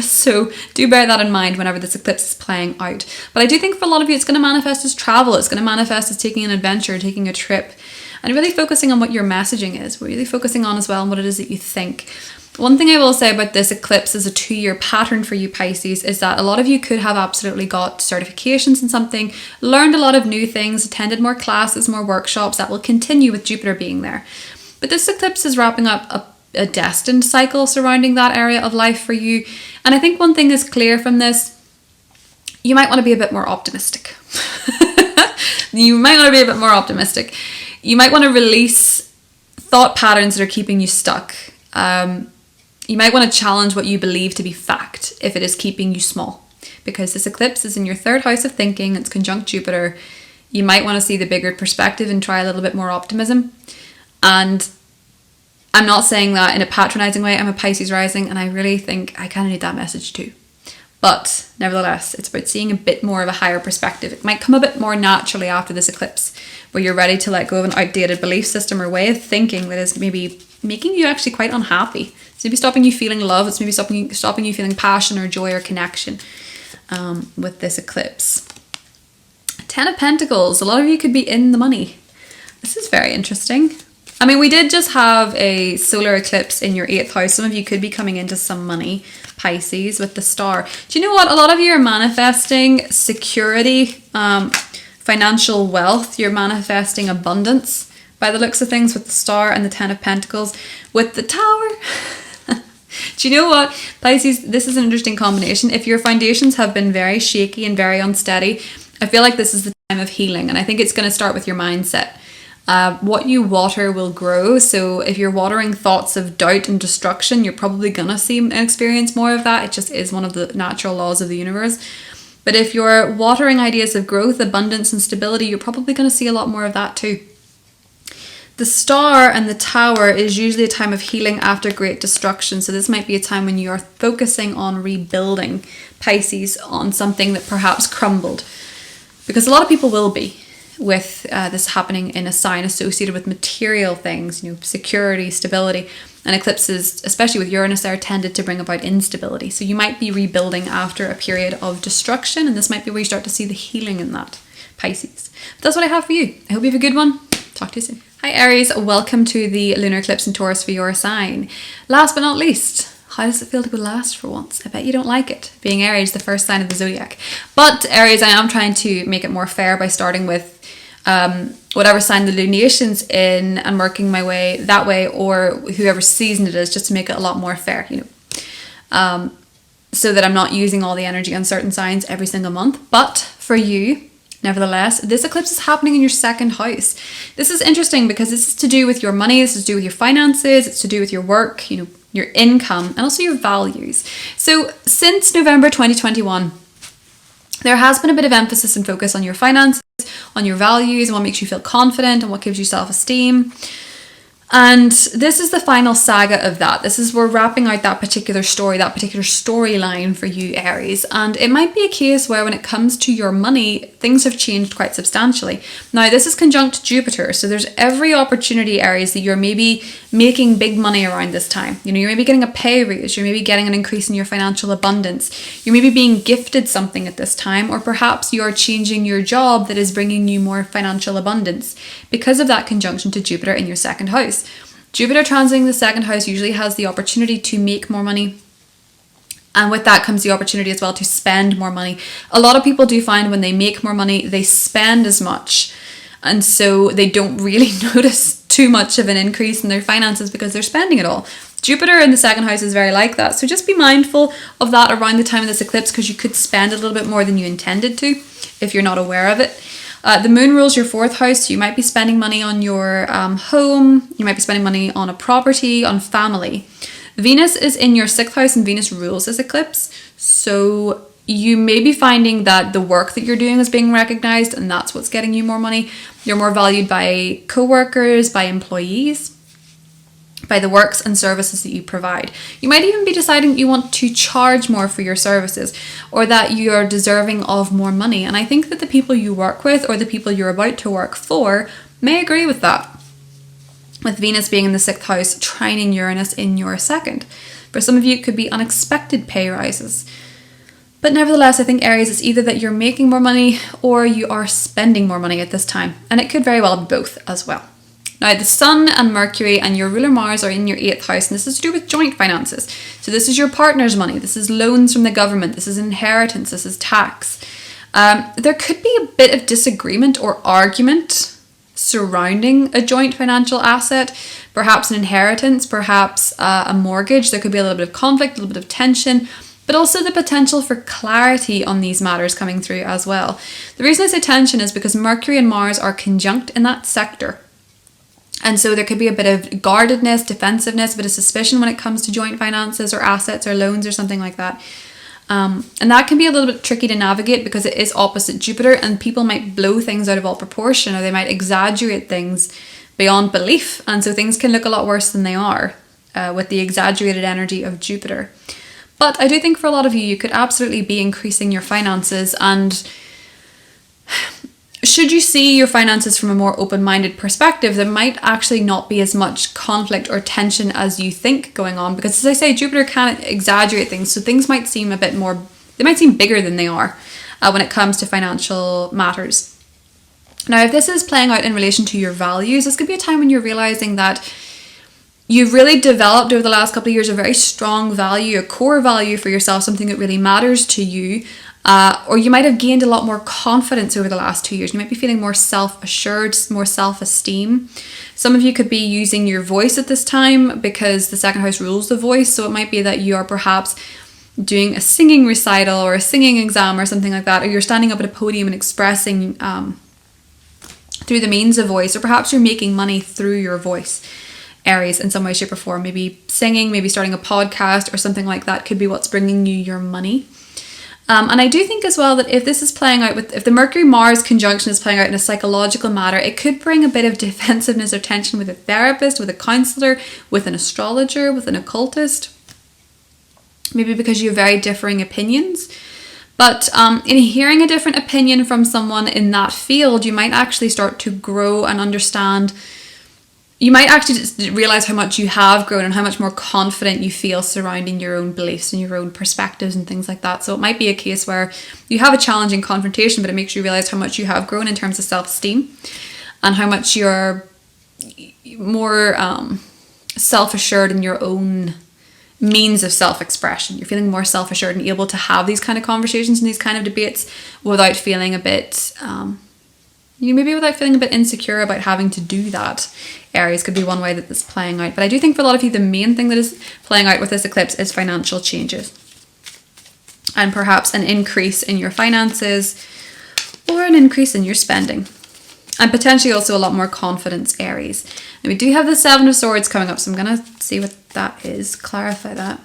So do bear that in mind whenever this eclipse is playing out. But I do think for a lot of you, it's going to manifest as travel. It's going to manifest as taking an adventure, taking a trip, and really focusing on what your messaging is. We're really focusing on as well on what it is that you think. One thing I will say about this eclipse as a 2-year pattern for you Pisces is that a lot of you could have absolutely got certifications in something, learned a lot of new things, attended more classes, more workshops. That will continue with Jupiter being there. But this eclipse is wrapping up a destined cycle surrounding that area of life for you. And I think one thing is clear from this: you might want to be a bit more optimistic. You might want to be a bit more optimistic. You might want to release thought patterns that are keeping you stuck. You might want to challenge what you believe to be fact if it is keeping you small, because this eclipse is in your 3rd house of thinking. It's conjunct Jupiter. You might want to see the bigger perspective and try a little bit more optimism. And I'm not saying that in a patronizing way. I'm a Pisces rising, and I really think I kind of need that message too. But nevertheless, it's about seeing a bit more of a higher perspective. It might come a bit more naturally after this eclipse, where you're ready to let go of an outdated belief system or way of thinking that is maybe making you actually quite unhappy. It's maybe stopping you feeling love. It's maybe stopping you feeling passion or joy or connection with this eclipse. 10 of Pentacles. A lot of you could be in the money. This is very interesting. I mean, we did just have a solar eclipse in your 8th house. Some of you could be coming into some money, Pisces, with the star. Do you know what? A lot of you are manifesting security, financial wealth. You're manifesting abundance by the looks of things with the star and the 10 of Pentacles. With the Tower, do you know what? Pisces, this is an interesting combination. If your foundations have been very shaky and very unsteady, I feel like this is the time of healing. And I think it's going to start with your mindset. What you water will grow. So if you're watering thoughts of doubt and destruction, you're probably gonna see and experience more of that. It just is one of the natural laws of the universe. But if you're watering ideas of growth, abundance and stability, you're probably gonna see a lot more of that too. The star and the tower is usually a time of healing after great destruction. So this might be a time when you are focusing on rebuilding, Pisces, on something that perhaps crumbled. Because a lot of people will be, with this happening in a sign associated with material things, you know, security, stability. And eclipses, especially with Uranus there, tended to bring about instability. So you might be rebuilding after a period of destruction, and this might be where you start to see the healing in that, Pisces. But that's what I have for you. I hope you have a good one. Talk to you soon. Hi Aries, welcome to the lunar eclipse in Taurus for your sign. Last but not least, how does it feel to go last for once? I bet you don't like it, being Aries, the first sign of the zodiac. But Aries, I am trying to make it more fair by starting with whatever sign the lunation's in and working my way that way, or whoever season it is, just to make it a lot more fair, you know, so that I'm not using all the energy on certain signs every single month. But for you, nevertheless, this eclipse is happening in your 2nd house. This is interesting because this is to do with your money, this is to do with your finances, it's to do with your work, you know, your income, and also your values. So since November 2021, there has been a bit of emphasis and focus on your finances, on your values, and what makes you feel confident and what gives you self-esteem. And this is the final saga of that. We're wrapping out that particular story, that particular storyline for you, Aries. And it might be a case where when it comes to your money, things have changed quite substantially. Now, this is conjunct Jupiter. So there's every opportunity, Aries, that you're maybe making big money around this time. You know, you're maybe getting a pay raise. You're maybe getting an increase in your financial abundance. You're maybe being gifted something at this time, or perhaps you're changing your job that is bringing you more financial abundance because of that conjunction to Jupiter in your second house. Jupiter transiting the second house usually has the opportunity to make more money. And with that comes the opportunity as well to spend more money. A lot of people do find when they make more money, they spend as much. And so they don't really notice too much of an increase in their finances because they're spending it all. Jupiter in the second house is very like that. So just be mindful of that around the time of this eclipse, because you could spend a little bit more than you intended to if you're not aware of it. The moon rules your fourth house, so you might be spending money on your home, you might be spending money on a property, on family. Venus is in your sixth house, and Venus rules this eclipse. So you may be finding that the work that you're doing is being recognized, and that's what's getting you more money. You're more valued by co-workers, by employees, by the works and services that you provide. You might even be deciding you want to charge more for your services, or that you're deserving of more money. And I think that the people you work with, or the people you're about to work for, may agree with that. With Venus being in the sixth house, trining Uranus in your second. For some of you, it could be unexpected pay rises. But nevertheless, I think, Aries, it's either that you're making more money or you are spending more money at this time. And it could very well be both as well. Now, the Sun and Mercury and your ruler Mars are in your 8th house, and this is to do with joint finances. So this is your partner's money, this is loans from the government, this is inheritance, this is tax. There could be a bit of disagreement or argument surrounding a joint financial asset, perhaps an inheritance, perhaps a mortgage. There could be a little bit of conflict, a little bit of tension, but also the potential for clarity on these matters coming through as well. The reason I say tension is because Mercury and Mars are conjunct in that sector. And so there could be a bit of guardedness, defensiveness, a bit of suspicion when it comes to joint finances or assets or loans or something like that. And that can be a little bit tricky to navigate because it is opposite Jupiter, and people might blow things out of all proportion, or they might exaggerate things beyond belief. And so things can look a lot worse than they are with the exaggerated energy of Jupiter. But I do think for a lot of you, you could absolutely be increasing your finances, and should you see your finances from a more open-minded perspective, there might actually not be as much conflict or tension as you think going on, because as I say, Jupiter can exaggerate things, so things might seem a bit more, they might seem bigger than they are when it comes to financial matters. Now, if this is playing out in relation to your values, this could be a time when you're realizing that you've really developed over the last couple of years a very strong value, a core value for yourself, something that really matters to you. Or you might have gained a lot more confidence over the last 2 years. You might be feeling more self-assured, more self-esteem. Some of you could be using your voice at this time because the second house rules the voice. So it might be that you are perhaps doing a singing recital or a singing exam or something like that. Or you're standing up at a podium and expressing through the means of voice. Or perhaps you're making money through your voice, Aries, in some way, shape or form. Maybe singing, maybe starting a podcast or something like that could be what's bringing you your money. And I do think as well that if this is playing out if the Mercury-Mars conjunction is playing out in a psychological matter, it could bring a bit of defensiveness or tension with a therapist, with a counselor, with an astrologer, with an occultist. Maybe because you have very differing opinions. But in hearing a different opinion from someone in that field, you might actually start to grow and understand. You might actually just realize how much you have grown and how much more confident you feel surrounding your own beliefs and your own perspectives and things like that. So it might be a case where you have a challenging confrontation, but it makes you realize how much you have grown in terms of self-esteem and how much you're more self-assured in your own means of self-expression. You're feeling more self-assured and able to have these kind of conversations and these kind of debates without feeling a bit... without feeling a bit insecure about having to do that. Aries could be one way that this is playing out. But I do think for a lot of you, the main thing that is playing out with this eclipse is financial changes. And perhaps an increase in your finances or an increase in your spending. And potentially also a lot more confidence, Aries. And we do have the Seven of Swords coming up, so I'm going to see what that is, clarify that.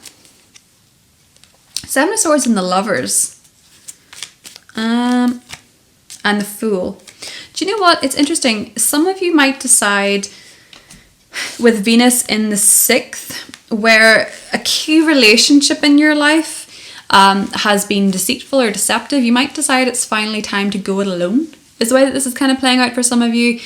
Seven of Swords and the Lovers. And the Fool. Do you know what? It's interesting. Some of you might decide with Venus in the 6th, where a key relationship in your life has been deceitful or deceptive. You might decide it's finally time to go it alone, is the way that this is kind of playing out for some of you.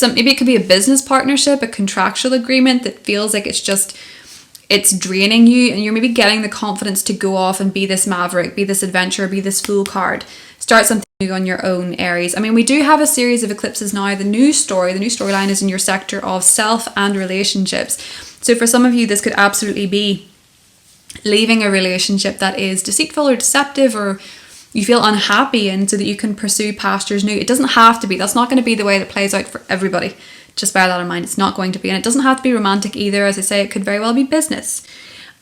Maybe it could be a business partnership, a contractual agreement that feels like it's draining you, and you're maybe getting the confidence to go off and be this maverick, be this adventurer, be this fool card. Start something new on your own, Aries. I mean, we do have a series of eclipses now. The new storyline is in your sector of self and relationships. So for some of you, this could absolutely be leaving a relationship that is deceitful or deceptive, or you feel unhappy, and so that you can pursue pastures new. It doesn't have to be. That's not going to be the way that plays out for everybody. Just bear that in mind. It's not going to be. And it doesn't have to be romantic either. As I say, it could very well be business.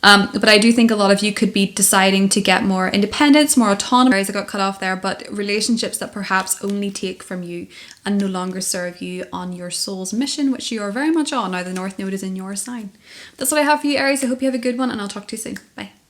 But I do think a lot of you could be deciding to get more independence, more autonomy. I got cut off there, but relationships that perhaps only take from you and no longer serve you on your soul's mission, which you are very much on. Now the North Node is in your sign. That's what I have for you, Aries. I hope you have a good one, and I'll talk to you soon. Bye.